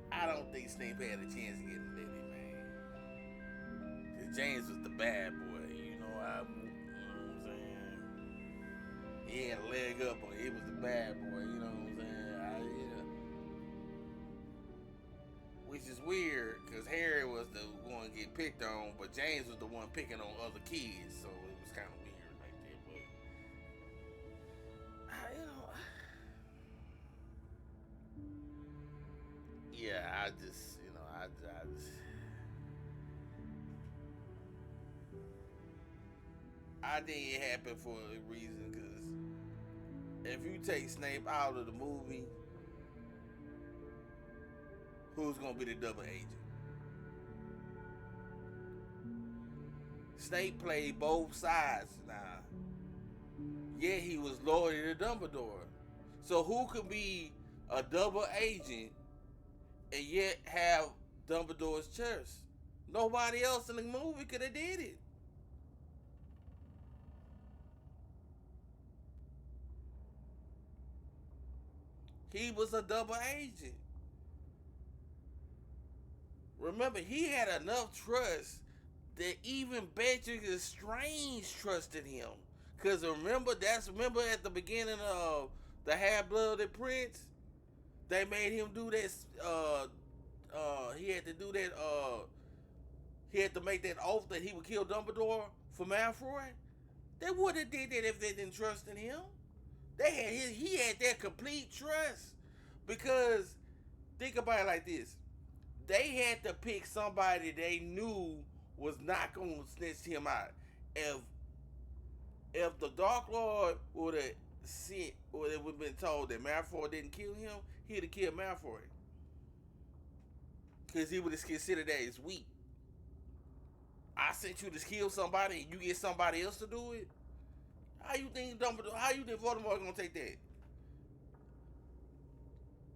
I don't think Snape had a chance of getting Lily, man. Cause James was the bad boy, you know what I'm saying? He had a leg up on it. He was the bad boy, you know what I'm saying? Which is weird, cause Harry was the one to get picked on, but James was the one picking on other kids, so it was kind of weird like that. But yeah, I just I think it happened for a reason, because if you take Snape out of the movie, who's gonna be the double agent? Snape played both sides now. Yeah, he was loyal to Dumbledore. So who could be a double agent and yet have Dumbledore's chest? Nobody else in the movie could have did it. He was a double agent. Remember, he had enough trust that even Bellatrix Lestrange trusted him. Cause remember at the beginning of the Half-Blooded Prince, they made him do this. He had to do that. He had to make that oath that he would kill Dumbledore for Malfoy. They would have did that if they didn't trust in him. He had that complete trust, because think about it like this: they had to pick somebody they knew was not going to snitch him out. If the Dark Lord would have sent, or it would have been told that Malfoy didn't kill him, he'd have killed Malfoy, because he would have considered that as weak. I sent you to kill somebody and you get somebody else to do it? How you think Voldemort gonna take that?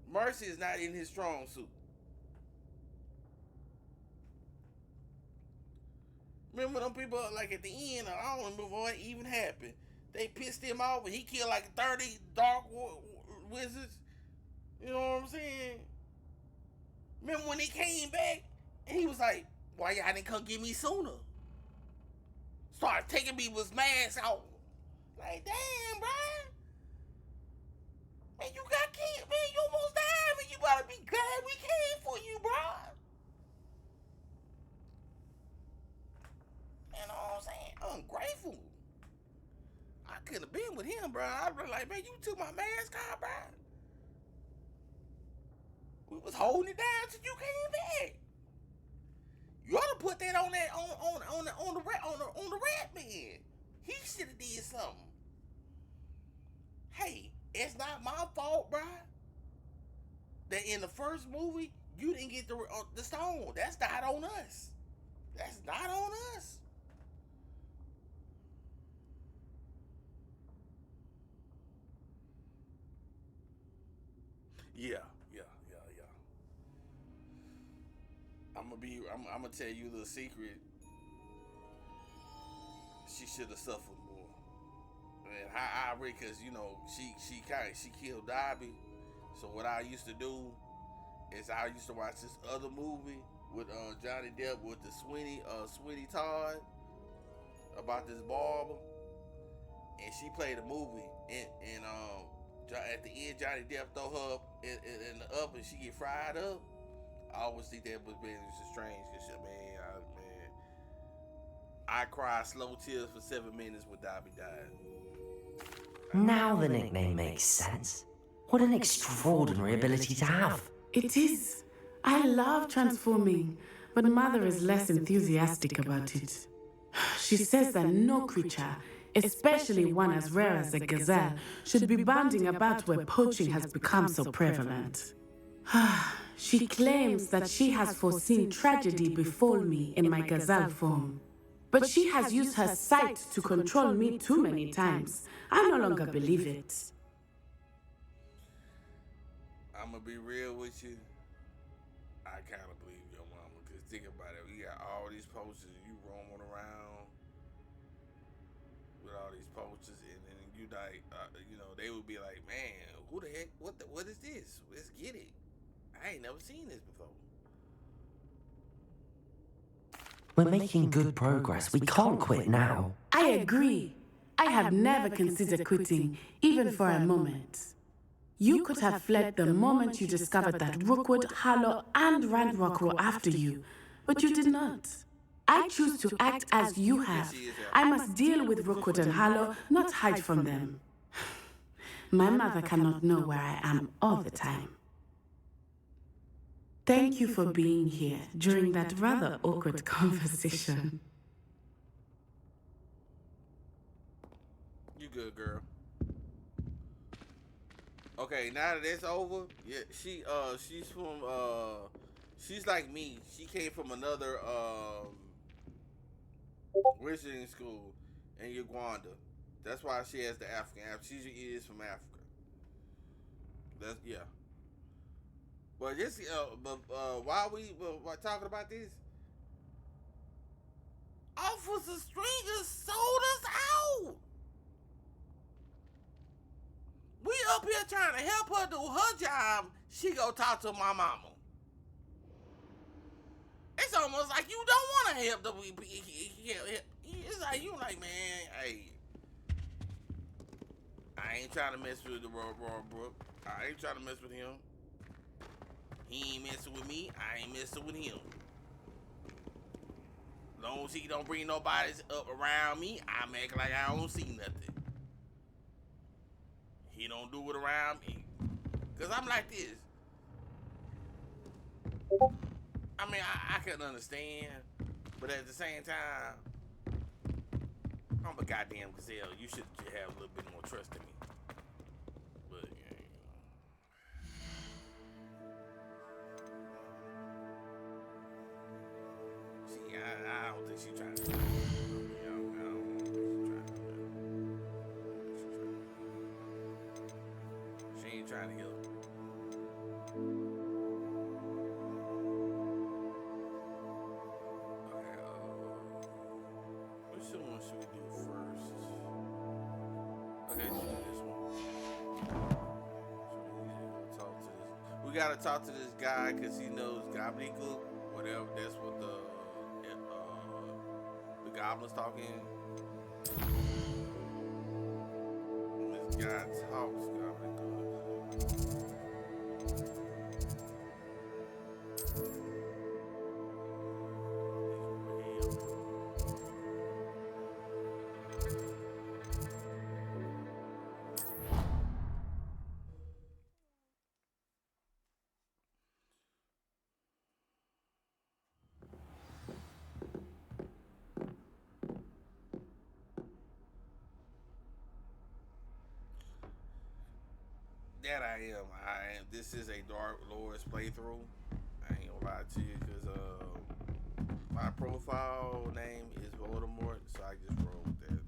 Mercy is not in his strong suit. Remember them people, like at the end, I don't remember what even happened. They pissed him off and he killed like 30 dark wizards. You know what I'm saying? Remember when he came back and he was like, why y'all didn't come get me sooner? Started taking people's masks out. Like, damn, bro. Man, you got killed, man. You almost died, man. You gotta be glad we came for you, bro. You know what I'm saying? Ungrateful. I couldn't have been with him, bro. I was like, man, you took my mask off, bro. We was holding it down till you came back. You ought to put that on that on the rat man. He should have did something. Hey, it's not my fault, bro. That in the first movie you didn't get the stone. That's not on us. That's not on us. Yeah. I'm gonna tell you the secret. She should have suffered more. And I read, cause you know she killed Dobby. So what I used to do is I used to watch this other movie with Johnny Depp with the Sweeney Todd about this barber, and she played a movie, and at the end Johnny Depp throw her up in the oven, she get fried up. I always think that was being just strange, cause I cried slow tears for 7 minutes when Dobby died. Now the nickname makes sense. What an extraordinary ability to have. It is. I love transforming, but Mother is less enthusiastic about it. She says that no creature, especially one as rare as a gazelle, should be bounding about where poaching has become so prevalent. She claims that she has foreseen tragedy befall me in my gazelle form. But she has used her sight to control me too many times. I no longer believe it. I'm gonna be real with you. I kind of believe your mama, cause think about it. We got all these posters, you roaming around with all these posters, and then you like, they would be like, man, who the heck? What is this? Let's get it. I ain't never seen this before. We're making good progress. We can't quit now. I agree. I have never considered quitting, even for a moment. You could have fled the moment you discovered that Rookwood, Harlow, and Randrock were after you, but you did not. I choose to act as you have. I must deal with Rookwood and Harlow, not hide from them. My mother cannot know where I am all the time. Thank you for being here during that rather awkward conversation. You good, girl. Okay, now that it's over, yeah, she's from she's like me. She came from another wizarding school in Uganda. That's why she has the African accent. She is from Africa. That's yeah. But this while we were talking about this, Officer Stringer sold us out. We up here trying to help her do her job. She go talk to my mama. It's almost like you don't want to help the people. It's like you like, man, hey, I ain't trying to mess with the Royal Brook. I ain't trying to mess with him. He ain't messing with me. I ain't messing with him. As long as he don't bring nobody up around me, I'm acting like I don't see nothing. He don't do it around me. Cause I'm like this. I mean, I can understand, but at the same time, I'm a goddamn gazelle. You should have a little bit more trust in me. But yeah. See, I don't think she's trying to. I don't think she's trying to do that. She ain't trying to help. Which one should we do first? Okay, let's do this one. So we gotta talk to this guy because he knows gobbledygook, whatever. That's what the goblins talking. This guy talks gobbledygook. That I am. This is a Dark Lord's playthrough. I ain't gonna lie to you, cause my profile name is Voldemort, so I just rolled with that,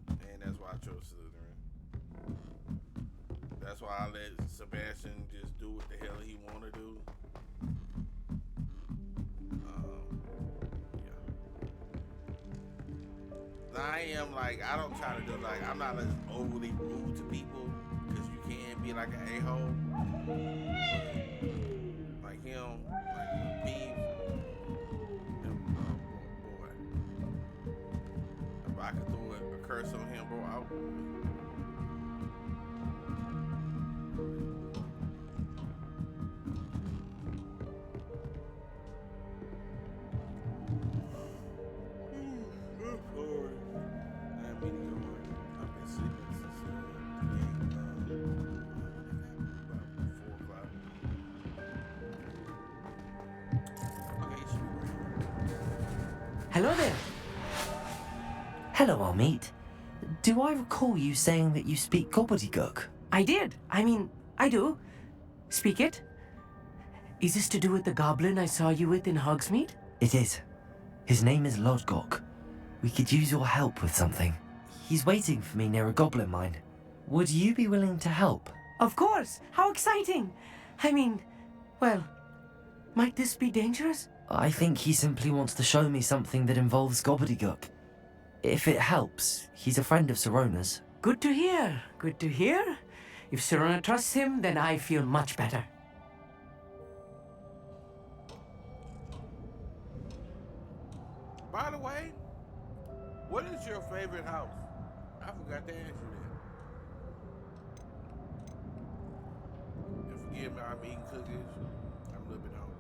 and that's why I chose Slytherin. That's why I let Sebastian just do what the hell he want to do. Yeah. I am like, I don't try to do like, I'm not as overly rude to people, because you can be like an a-hole. Like him, like Peeves. Boy. If I could throw a curse on him, bro, I would. Hello there. Hello, Almeet. Do I recall you saying that you speak gobbledygook? I did. I mean, I do. Speak it. Is this to do with the goblin I saw you with in Hogsmeade? It is. His name is Lodgok. We could use your help with something. He's waiting for me near a goblin mine. Would you be willing to help? Of course. How exciting. I mean, well, might this be dangerous? I think he simply wants to show me something that involves gobbledygook. If it helps, he's a friend of Sirona's. Good to hear. Good to hear. If Sirona trusts him, then I feel much better. By the way, what is your favorite house? I forgot to ask you that. And forgive me, I'm eating cookies. I'm a little bit hungry.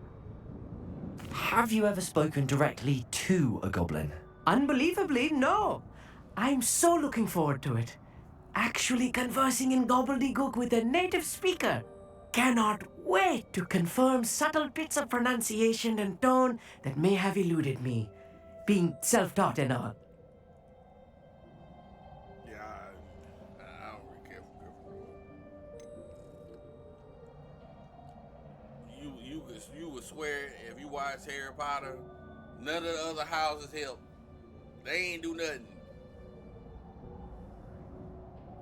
Have you ever spoken directly to a goblin? Unbelievably, no. I'm so looking forward to it. Actually conversing in gobbledygook with a native speaker. Cannot wait to confirm subtle bits of pronunciation and tone that may have eluded me, being self-taught and all. Yeah, I don't really care for Gryffindor. You would swear if you watch Harry Potter, none of the other houses help. They ain't do nothing.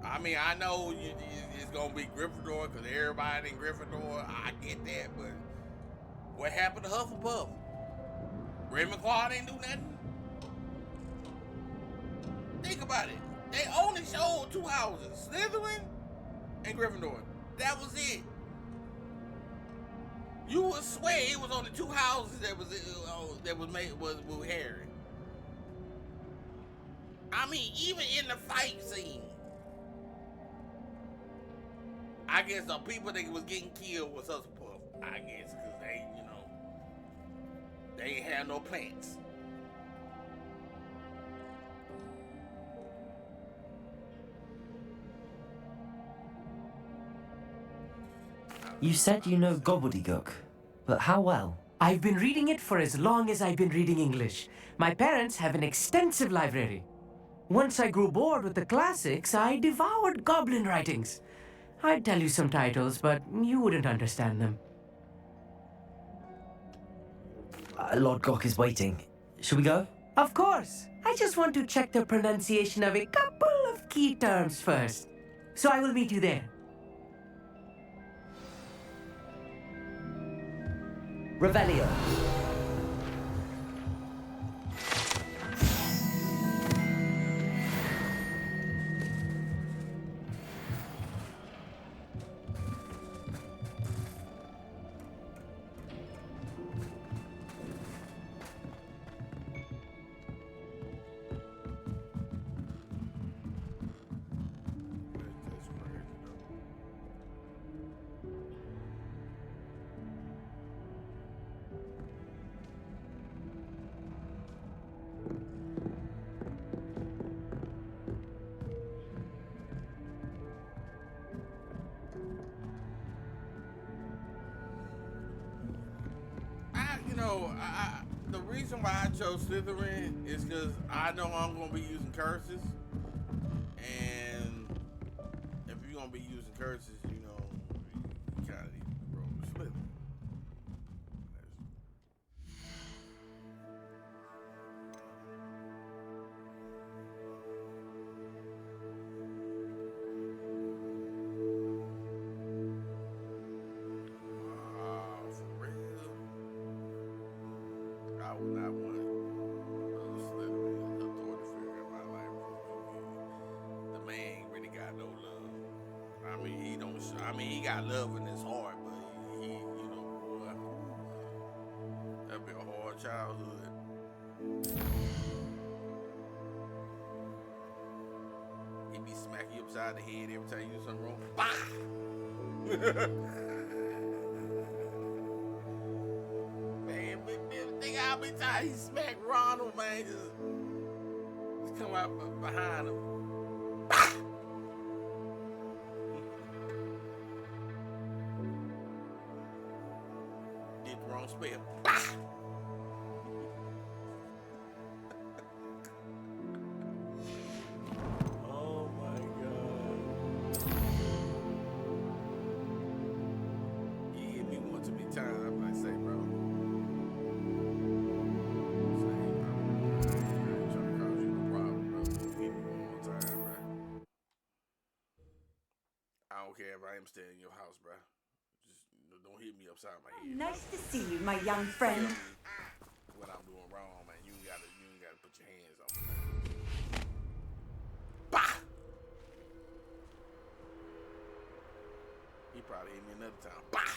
I mean, I know it's gonna be Gryffindor because everybody in Gryffindor. I get that, but what happened to Hufflepuff? Ravenclaw didn't do nothing. Think about it. They only showed two houses: Slytherin and Gryffindor. That was it. You would swear it was only two houses that was made with Harry. I mean, even in the fight scene, I guess the people that was getting killed was Hufflepuff. I guess because they ain't had no plants. You said you know gobbledygook, but how well? I've been reading it for as long as I've been reading English. My parents have an extensive library. Once I grew bored with the classics, I devoured goblin writings. I'd tell you some titles, but you wouldn't understand them. Lodgok is waiting. Shall we go? Of course. I just want to check the pronunciation of a couple of key terms first. So I will meet you there. Revelio. The reason why I chose Slytherin is because I know I'm going to be using curses. And if you're going to be using curses, mean, he got love in his heart, but he you know, boy, that'd be a hard childhood. He be smacking you upside the head every time you do something wrong. Bah! Man, think how many times he smacked Ronald, man, just come out behind him. Bah! Did the wrong spell. Bah! Oh my God. You hit me one too many times, I'm like, say, bro. I don't care if I am staying in your house, bro. Just don't hit me upside my head. Nice to see you, my young friend. What I'm doing wrong, man. You ain't gotta put your hands on me. Bah! He probably hit me another time. Bah!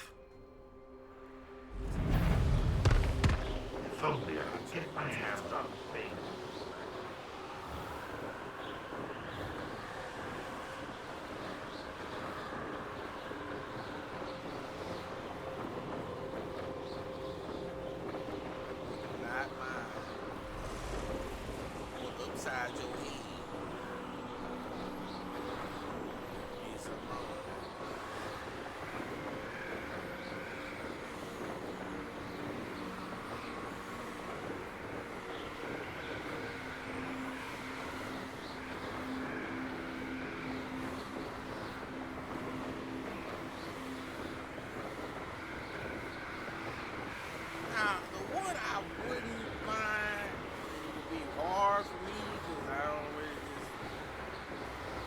If only I could get my hands on things. Not mine. Look upside your head. Need something wrong. Now, the one I wouldn't mind, it would be hard for me because I don't really just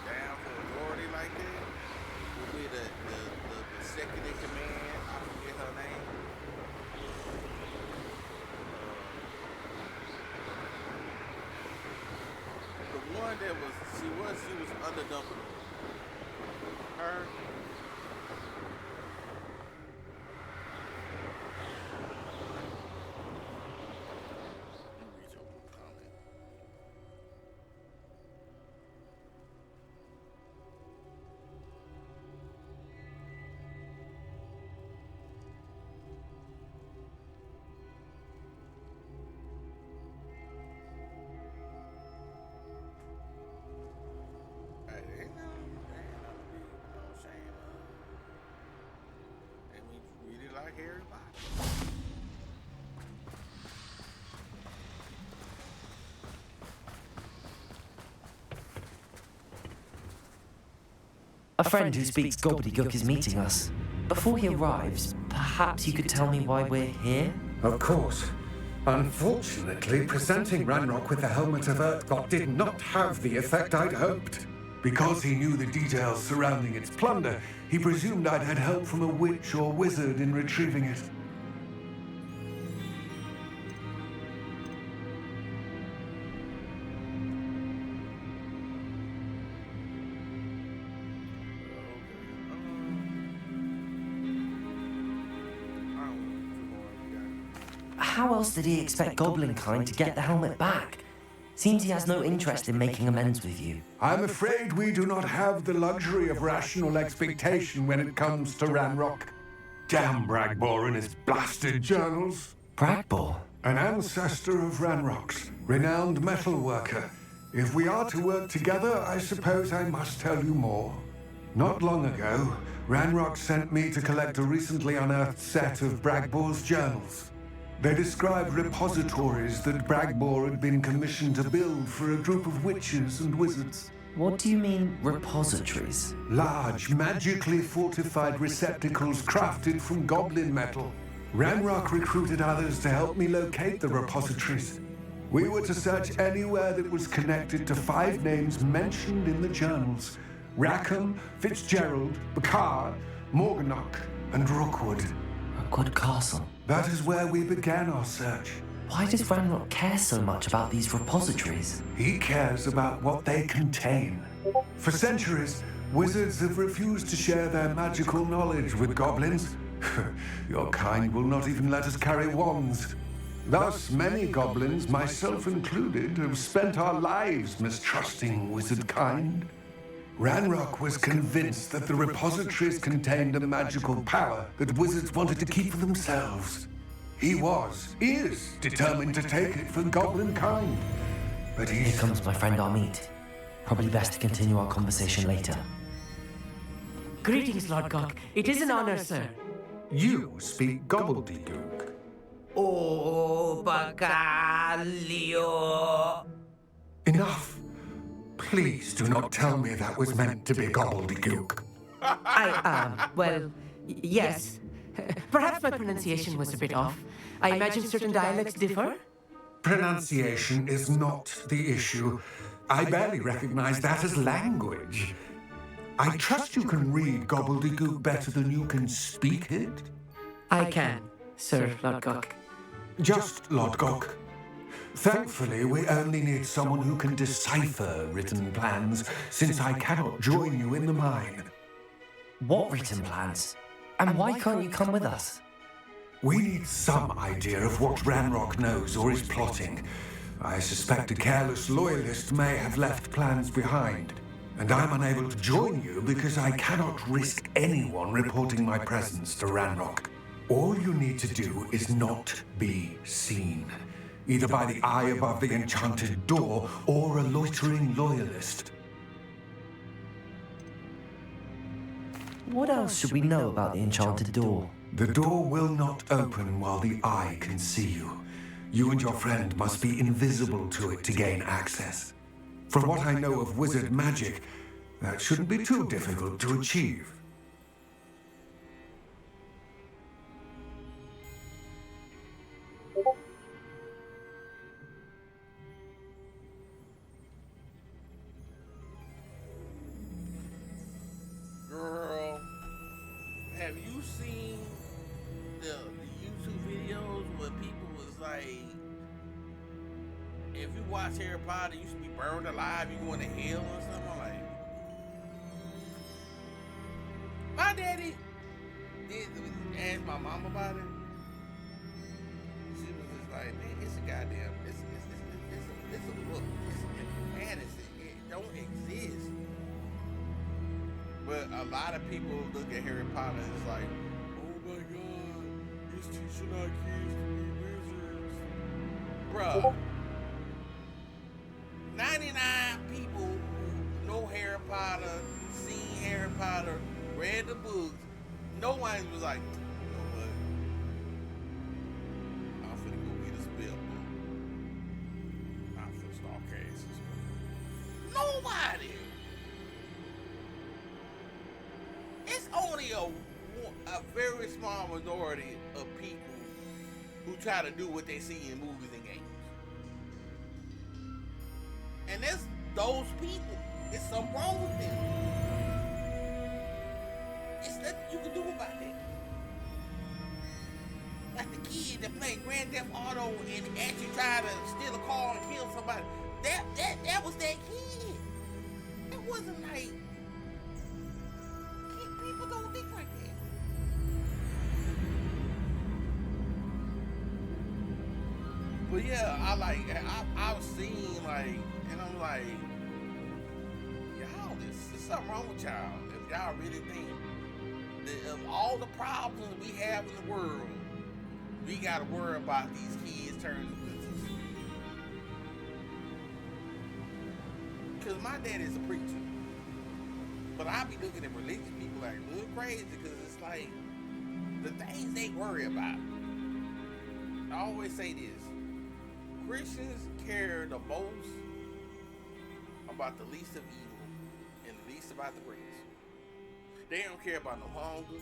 down for authority like that, would be the second in command. I forget her name. The one that was, she was under Dumbledore. Her. Read your comment. Hey, ain't no shame. And we really like Harry Potter. A friend who speaks gobbledygook is meeting us. Before he arrives, perhaps you could tell me why we're here? Of course. Unfortunately, presenting Ranrock with the Helmet of Earthgot did not have the effect I'd hoped. Because he knew the details surrounding its plunder, he presumed I'd had help from a witch or wizard in retrieving it. How else did he expect Goblinkind to get the helmet back? Seems he has no interest in making amends with you. I'm afraid we do not have the luxury of rational expectation when it comes to Ranrock. Damn Bragbor and his blasted journals. Bragbor? An ancestor of Ranrock's, renowned metal worker. If we are to work together, I suppose I must tell you more. Not long ago, Ranrock sent me to collect a recently unearthed set of Bragbor's journals. They describe repositories that Bragbor had been commissioned to build for a group of witches and wizards. What do you mean, repositories? Large, magically fortified receptacles crafted from goblin metal. Ranrock recruited others to help me locate the repositories. We were to search anywhere that was connected to 5 names mentioned in the journals: Rackham, Fitzgerald, Bacard, Morganach, and Rookwood. Rookwood Castle. That is where we began our search. Why does Ranrock care so much about these repositories? He cares about what they contain. For centuries, Wizards have refused to share their magical knowledge with goblins. Your kind will not even let us carry wands. Thus, many goblins, myself included, have spent our lives mistrusting wizard kind. Ranrock was convinced that the repositories contained a magical power that wizards wanted to keep for themselves. He is determined to take it for goblin kind. But Here comes my friend Amit. Probably best to continue our conversation later. Greetings, Lord Gok. It is an honor, sir. You speak gobbledygook. Oh, Bacalio. Enough. Please do not tell me that was meant to be gobbledygook. Yes. Perhaps my pronunciation was a bit off. I imagine certain dialects differ? Pronunciation is not the issue. I barely recognize that as language. I trust you can read gobbledygook better than you can speak it. I can, Sir Lord Gok. Just Lord Gok. Thankfully, we only need someone who can decipher written plans, since I cannot join you in the mine. What written plans? And why can't you come with us? We need some idea of what Ranrock knows or is plotting. I suspect a careless loyalist may have left plans behind. And I'm unable to join you because I cannot risk anyone reporting my presence to Ranrock. All you need to do is not be seen, either by the eye above the enchanted door or a loitering loyalist. What else should we know about the enchanted door? The door will not open while the eye can see you. You and your friend must be invisible to it to gain access. From what I know of wizard magic, that shouldn't be too difficult to achieve. Girl, have you seen the YouTube videos where people was like, if you watch Harry Potter, you should be burned alive, you going to hell or something? I'm like, my daddy did ask my mom about it. She was just like, man, it's a goddamn, it's a book, it's fantasy, it don't exist. But a lot of people look at Harry Potter and it's like, oh my god, he's teaching our kids to be wizards. Bruh, 99 people who know Harry Potter, seen Harry Potter, read the books, no one was like, you know what? I'm finna go get a spell book. I'm finna start casting stuff. Nobody. It's only a very small minority of people who try to do what they see in movies and games. And that's those people. There's something wrong with them. It's nothing you can do about that. Like the kid that played Grand Theft Auto and actually tried to steal a car and kill somebody. That was that kid. It wasn't like people don't think like that. But yeah, I've seen like, and I'm like, y'all, there's something wrong with y'all. If y'all really think that of all the problems we have in the world, we gotta worry about these kids turning wizards. Cause my dad is a preacher. But I be looking at religious people like a little crazy because it's like the things they worry about. I always say this. Christians care the most about the least of evil and the least about the greatest. They don't care about no hunger.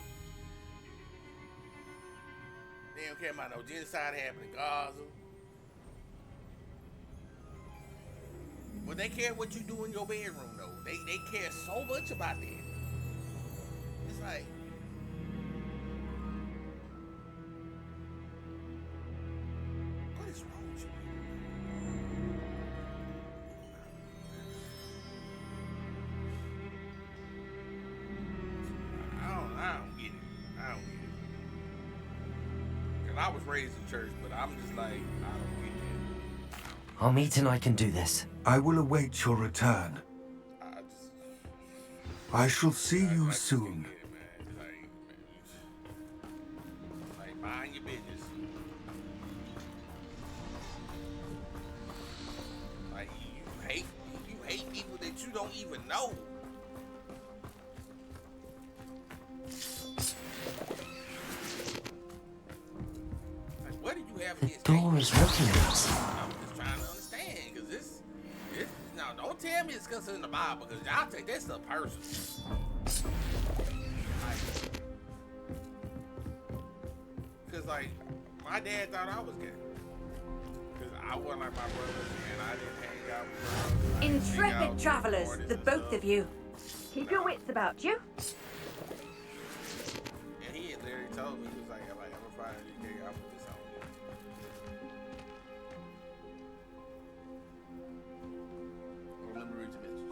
They don't care about no genocide happening in Gaza. But they care what you do in your bedroom, though. They care so much about that. It's like, what is wrong with you? I was raised in church, but I'm just like, I don't get it. Our meet and I can do this. I will await your return. I just, I shall see you I just soon. can't get it, man. Like, mind your business. Like, you hate people that you don't even know. Like, what do you have The against door hate? is looking at us. I'm just trying to understand, because this, now don't tell me it's because it's in the Bible, because y'all take that stuff personal. Because, like, my dad thought I was gay. Because I wasn't like my brothers, and I didn't hang out with girls. I didn't hang out Intrepid with travelers, parties the and both stuff. of you. Keep your wits about you. And he had literally told me, he was like, if I ever find you gay, I'll put this on you. Well, let me read your message.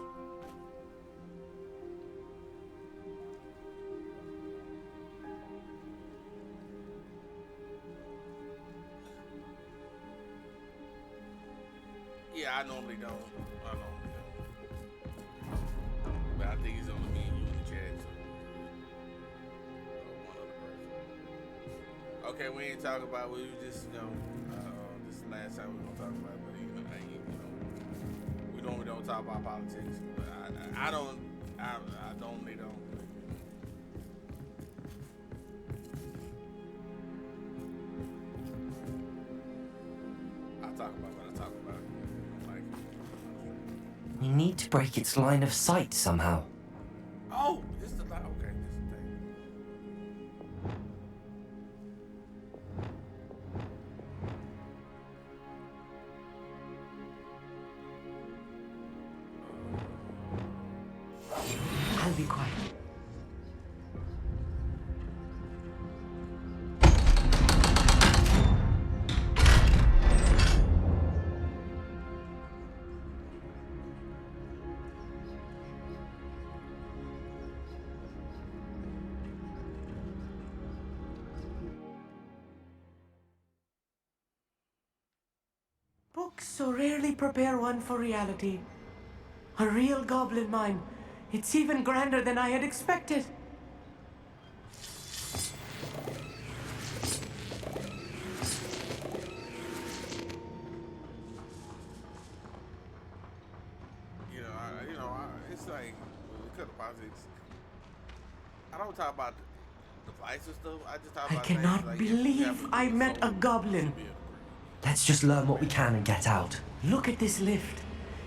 Yeah, I normally don't. But I think it's only me and you in the chat. So, one other person. Okay, we ain't talking about. We was just, this is the last time we gonna talk about it. But we normally don't talk about politics. But I normally don't. I'll talk about what I talk about. We need to break its line of sight somehow. Oh, this is the line. Okay, this is the thing. I'll be quiet. Books so rarely prepare one for reality. A real goblin mine. It's even grander than I had expected. It's like when we cut the politics. I don't talk about the fights and stuff. I just talk I about cannot things like if you believe have to I do met a something, goblin. it should be a- Let's just learn what we can and get out. Look at this lift.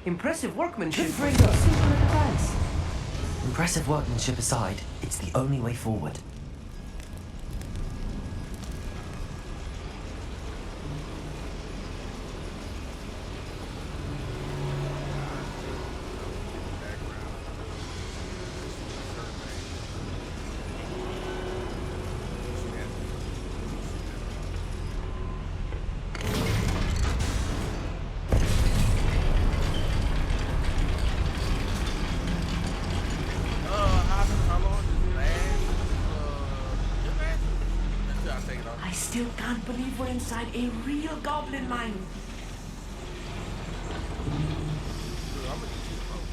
Impressive workmanship. Could bring us simple advice. Impressive workmanship aside, it's the only way forward. How long does it last? It lasts until I take it off. I still can't believe we're inside a real goblin mine. Dude, I'm gonna get you the phone.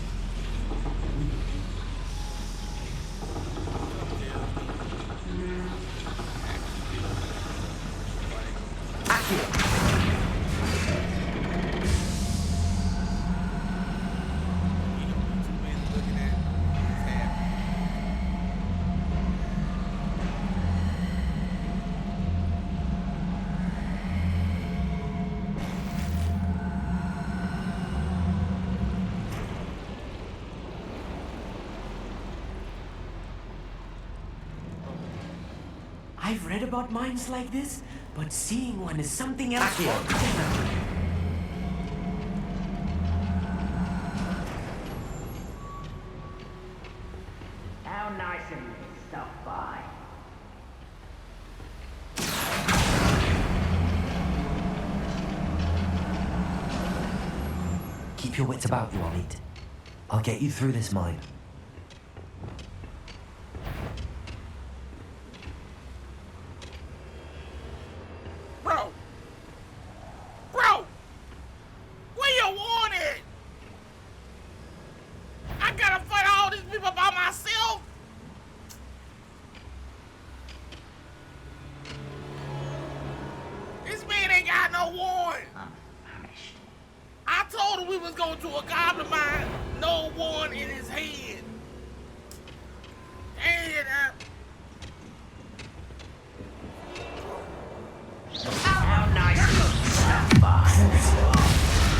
I've read about mines like this, but seeing one is something else Accio. altogether. How nice of you to stop by. Keep your wits about you, Amit. I'll get you through this mine. goblin mind, no one in his head. Damn. How nice of you, Sapphire.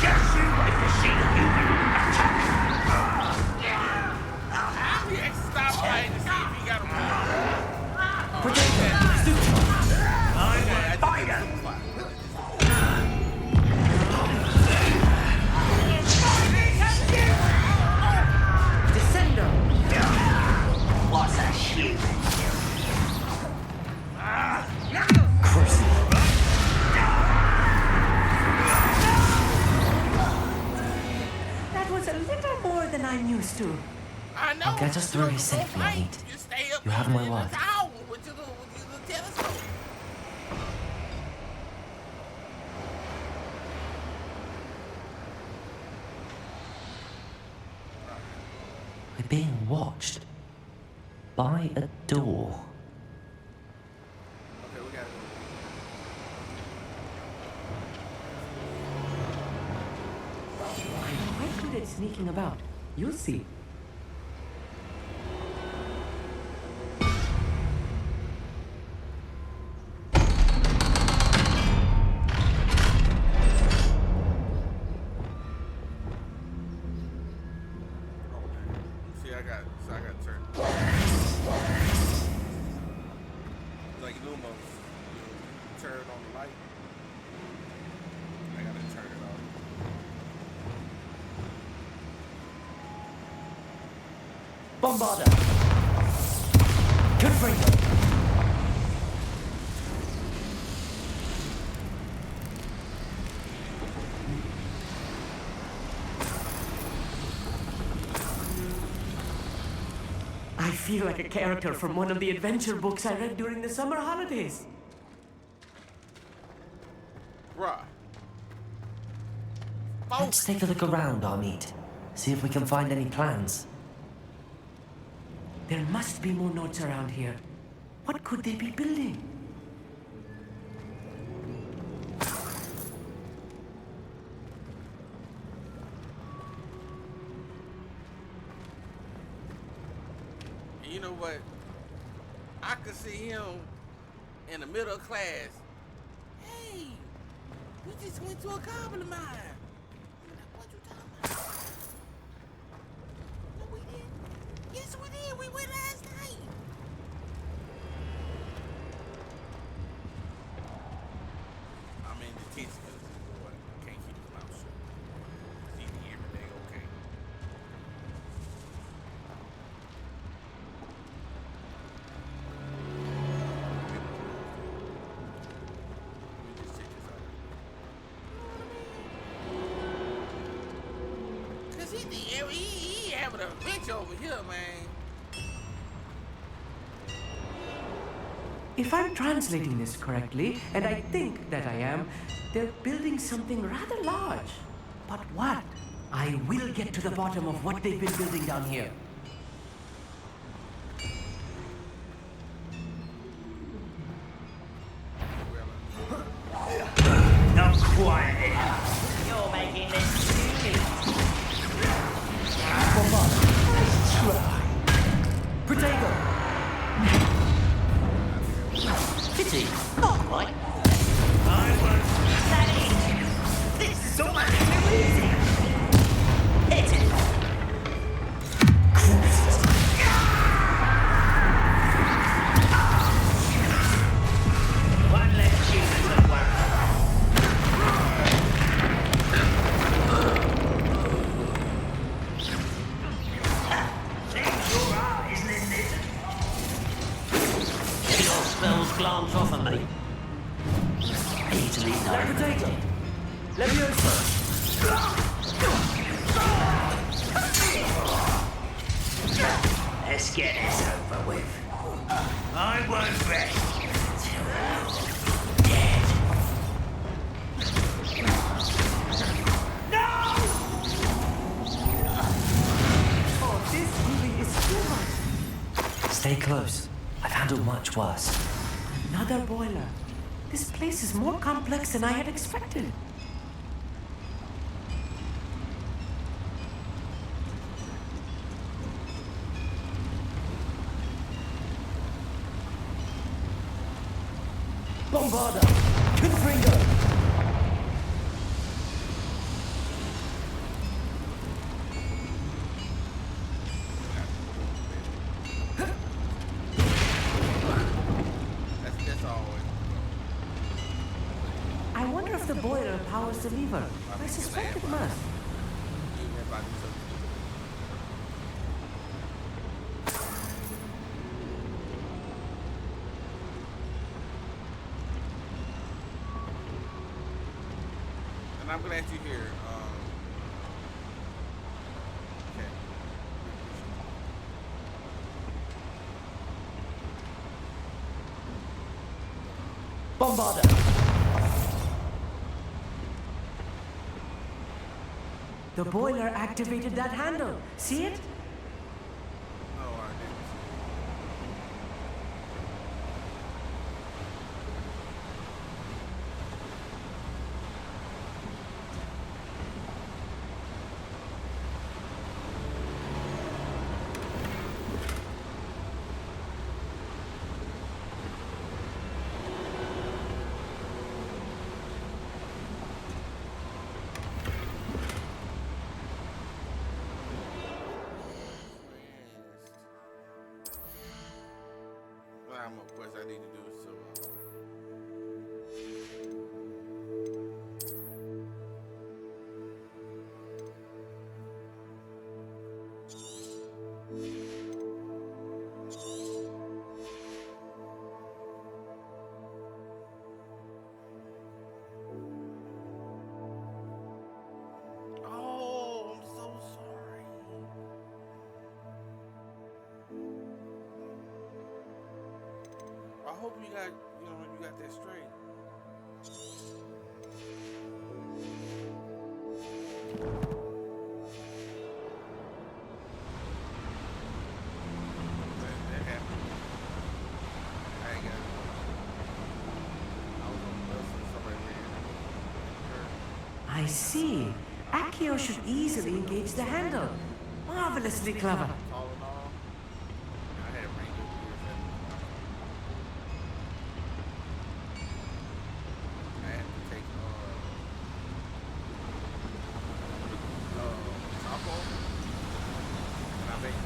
Just you wait to see the human attack. How we actually stop fighting to see if he got a problem? Protect him. Super. I'm a fighter. Descendo. What's a human? That was a little more than I'm used to. I know. I'll get us through here safely, Right. Neat. You stay up You have in my the word. tower with your little telescope. We're being watched by a door. Okay, we gotta go. I'm quite good at sneaking about. You'll see. See, I got turned. Like Lumos, you turn on the light. I gotta turn it off. Bombarda. Confringo. I feel like a character from one of the adventure books I read during the summer holidays. Bruh. Let's take a look around, Amit. See if we can find any plans. There must be more notes around here. What could they be building? And you know what? I could see him in the middle of class. Hey, we just went to a goblin mine. I'm like, what you talking about? No, we didn't. Yes, we did. We went last night. I'm in detention because this boy can't keep his mouth shut. He's eating everything okay. Let me just check this out. Cause he having a bitch over here, man. If I'm translating this correctly, and I think that I am, they're building something rather large. But what? I will get to the bottom of what they've been building down here. Not quiet enough. You're making this stupid. Protego! Pity. Not right. I won't. That is. This is almost too easy. Hit it. One less human to worry. Seems your eyes, isn't it? Get your spells glance off of me. Easily done. Protego! Leviosa! Let's get this over with. I won't rest till you're dead. No! Oh, this really is too much. Stay close. I've handled much worse. Another boiler. This place is more complex than I had expected. Bombarda! Confringo! That's always. I wonder if the boiler powers the lever. I suspect it must. And I'm glad you're here. Okay. Bombarda! The boiler activated that handle. See it? Oh, I didn't. Of course, I need to do it so. Oh, I'm so sorry. I hope you got, you got that straight. That happened. I ain't got it. I was on the bus and somebody ran. I see. Accio should easily engage the handle. Marvelously clever. All in all, I had rain good years. I had to take softball, and I made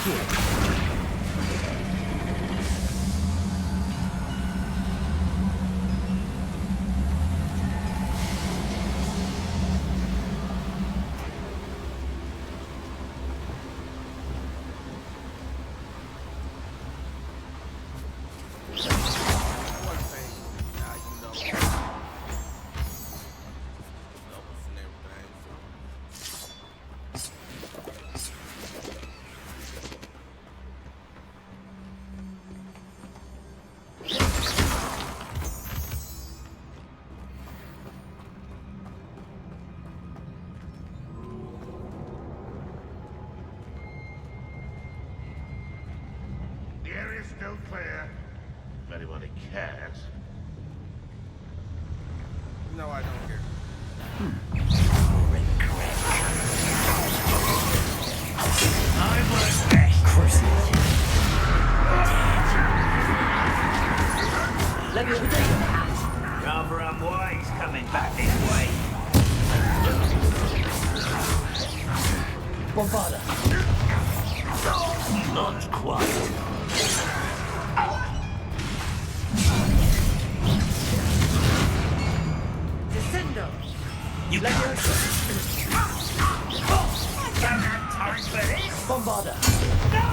yeah. Still clear. If anybody cares. No, I don't care. I was best. Let me take it. Rather unwise coming back this way. Bombarda. Not quite. Descendo. You Let me I don't have time for this. Bombarda. No!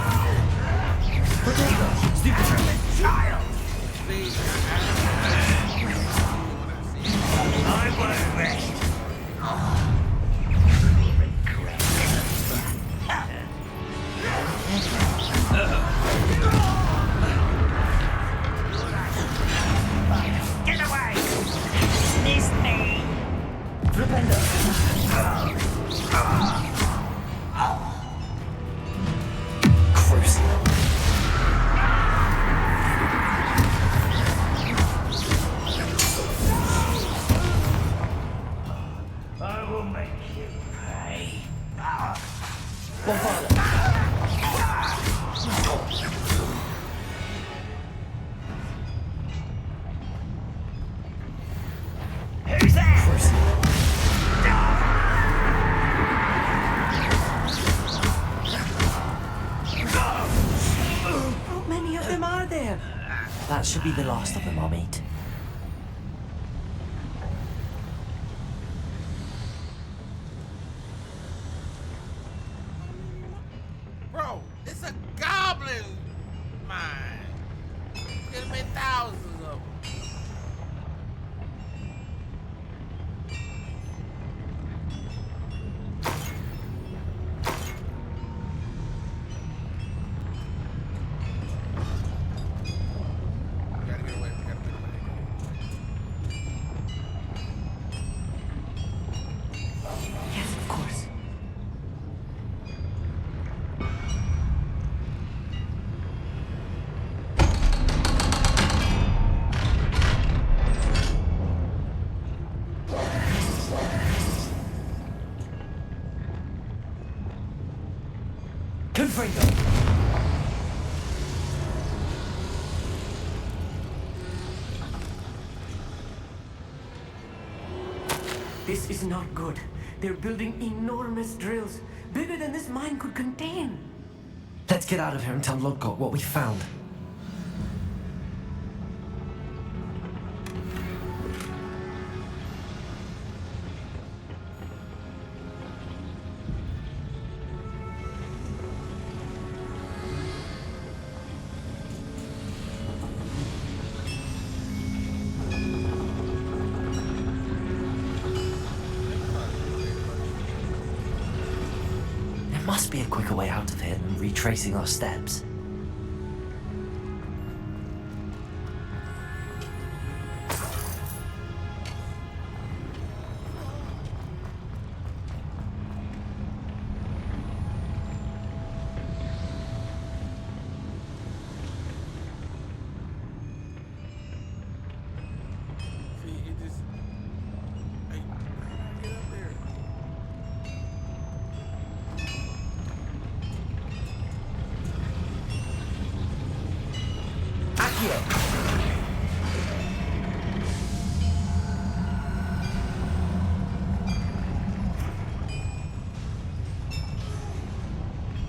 Potato. Stupid. Child! Please, I won't rest. them are there? That should be the last of them, Amit. Bro, it's a goblin mine. There's been thousands of them. Gotta get away. Gotta get away. Yes, of course. Confringo! This is not good. They're building enormous drills, bigger than this mine could contain. Let's get out of here and tell Lodgok what we found. There must be a quicker way out of here than retracing our steps. See, it just. Hey, how do I get up there? Accio!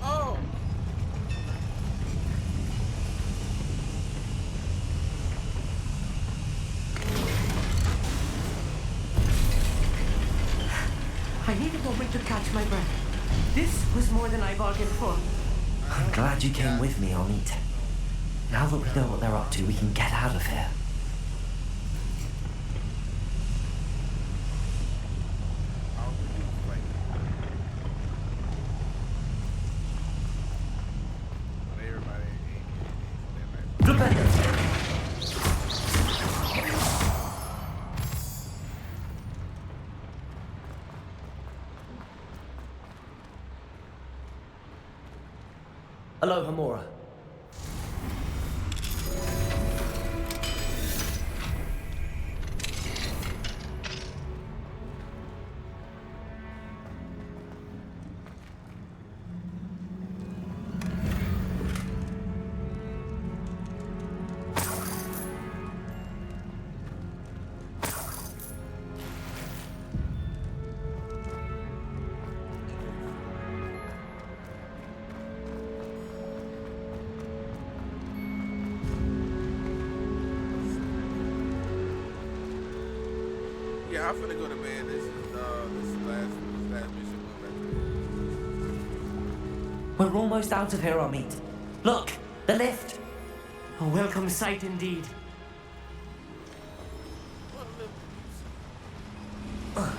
Oh! I need a moment to catch my breath. This was more than I bargained for. I'm glad you came with me, Amit. Now that we know what they're up to, we can get out of here. I'll do it like but everybody ain't Flipendo! Hello, Hamura. Yeah, I'm finna go to bed. This is last mission. We're almost out of here, Amit. Look, the lift. A welcome sight indeed. All right.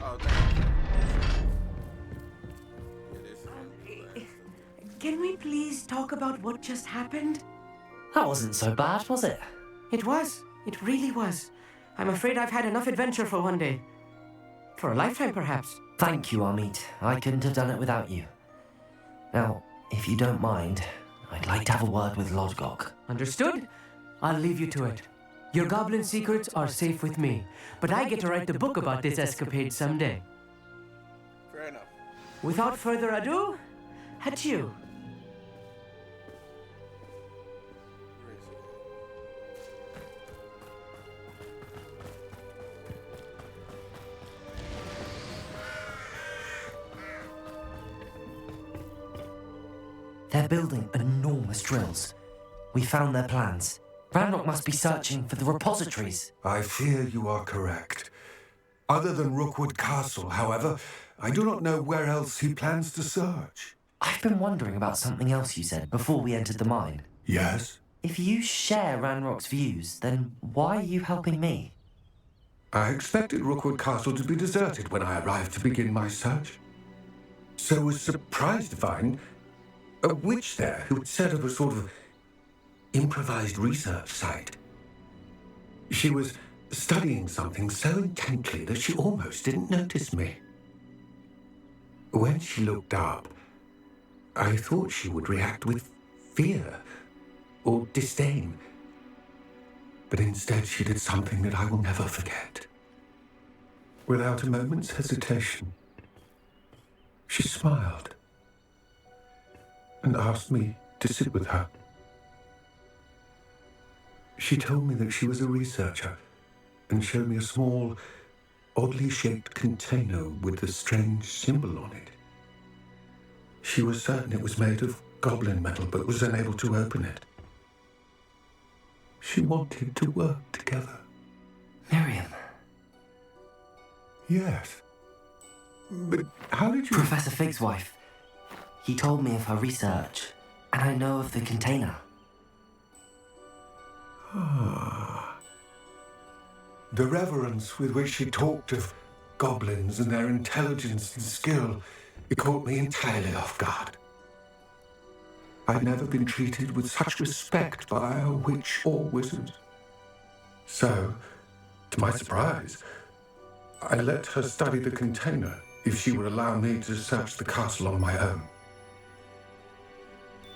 Oh, thank you. Yeah, this is the last. Can we please talk about what just happened? That wasn't so bad, was it? It was. It really was. I'm afraid I've had enough adventure for one day. For a lifetime, perhaps. Thank you, Amit. I couldn't have done it without you. Now, if you don't mind, I'd like to have a word with Lodgok. Understood? I'll leave you to it. Your goblin secrets are safe with me, but I get to write the book about this escapade someday. Fair enough. Without further ado, adieu. Where is it? They're building enormous drills. We found their plans. Ranrock must be searching for the repositories. I fear you are correct. Other than Rookwood Castle, however, I do not know where else he plans to search. I've been wondering about something else you said before we entered the mine. Yes? If you share Ranrock's views, then why are you helping me? I expected Rookwood Castle to be deserted when I arrived to begin my search. So was surprised to find a witch there who had set up a sort of improvised research site. She was studying something so intently that she almost didn't notice me. When she looked up, I thought she would react with fear or disdain. But instead she did something that I will never forget. Without a moment's hesitation, she smiled and asked me to sit with her. She told me that she was a researcher and showed me a small, oddly shaped container with a strange symbol on it. She was certain it was made of goblin metal, but was unable to open it. She wanted to work together. Miriam. Yes. But how did you... Professor Fig's wife. He told me of her research, and I know of the container. The reverence with which she talked of goblins and their intelligence and skill, it caught me entirely off guard. I'd never been treated with such respect by a witch or wizard. So, to my surprise, I let her study the container if she would allow me to search the castle on my own.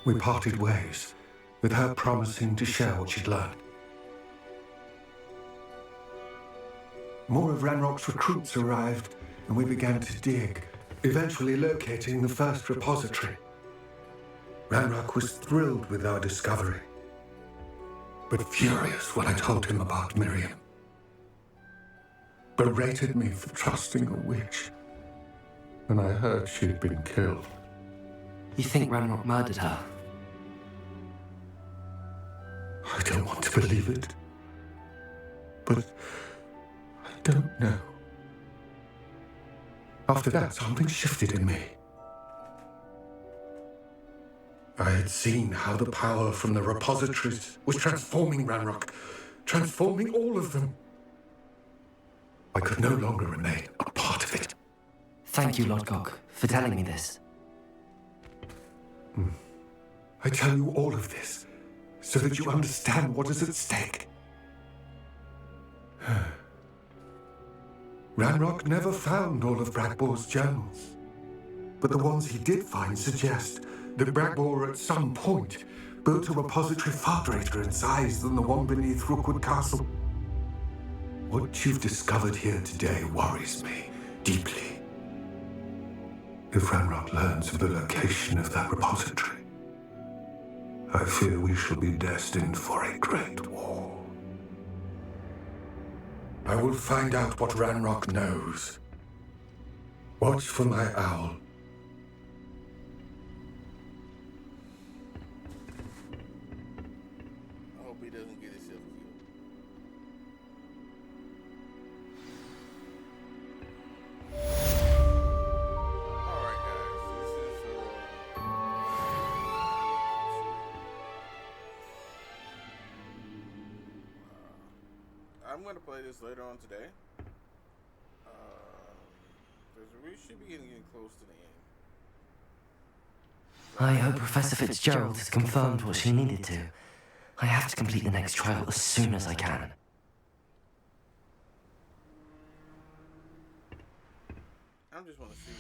We parted ways, with her promising to share what she'd learned. More of Ranrock's recruits arrived, and we began to dig, eventually locating the first repository. Ranrock was thrilled with our discovery, but furious when I told him about Miriam. Berated me for trusting a witch, and I heard she'd been killed. You think Ranrock murdered her? I don't want to believe it, but I don't know. After that, something shifted in me. I had seen how the power from the repositories was transforming Ranrock, transforming all of them. I could no longer remain a part of it. Thank you, Lord Gog, for telling me this. I tell you all of this so that you understand what is at stake. Ranrock never found all of Bragbor's journals, but the ones he did find suggest that Bragbor at some point built a repository far greater in size than the one beneath Rookwood Castle. What you've discovered here today worries me deeply. If Ranrock learns of the location of that repository, I fear we shall be destined for a great war. I will find out what Ranrock knows. Watch for my owl. I hope he doesn't get himself killed. Alright guys, this is I'm gonna play this later on today. Because we should be getting close to the end. I hope Professor Fitzgerald has confirmed what she needed to. I have to complete the next trial as soon as I can. I just want to see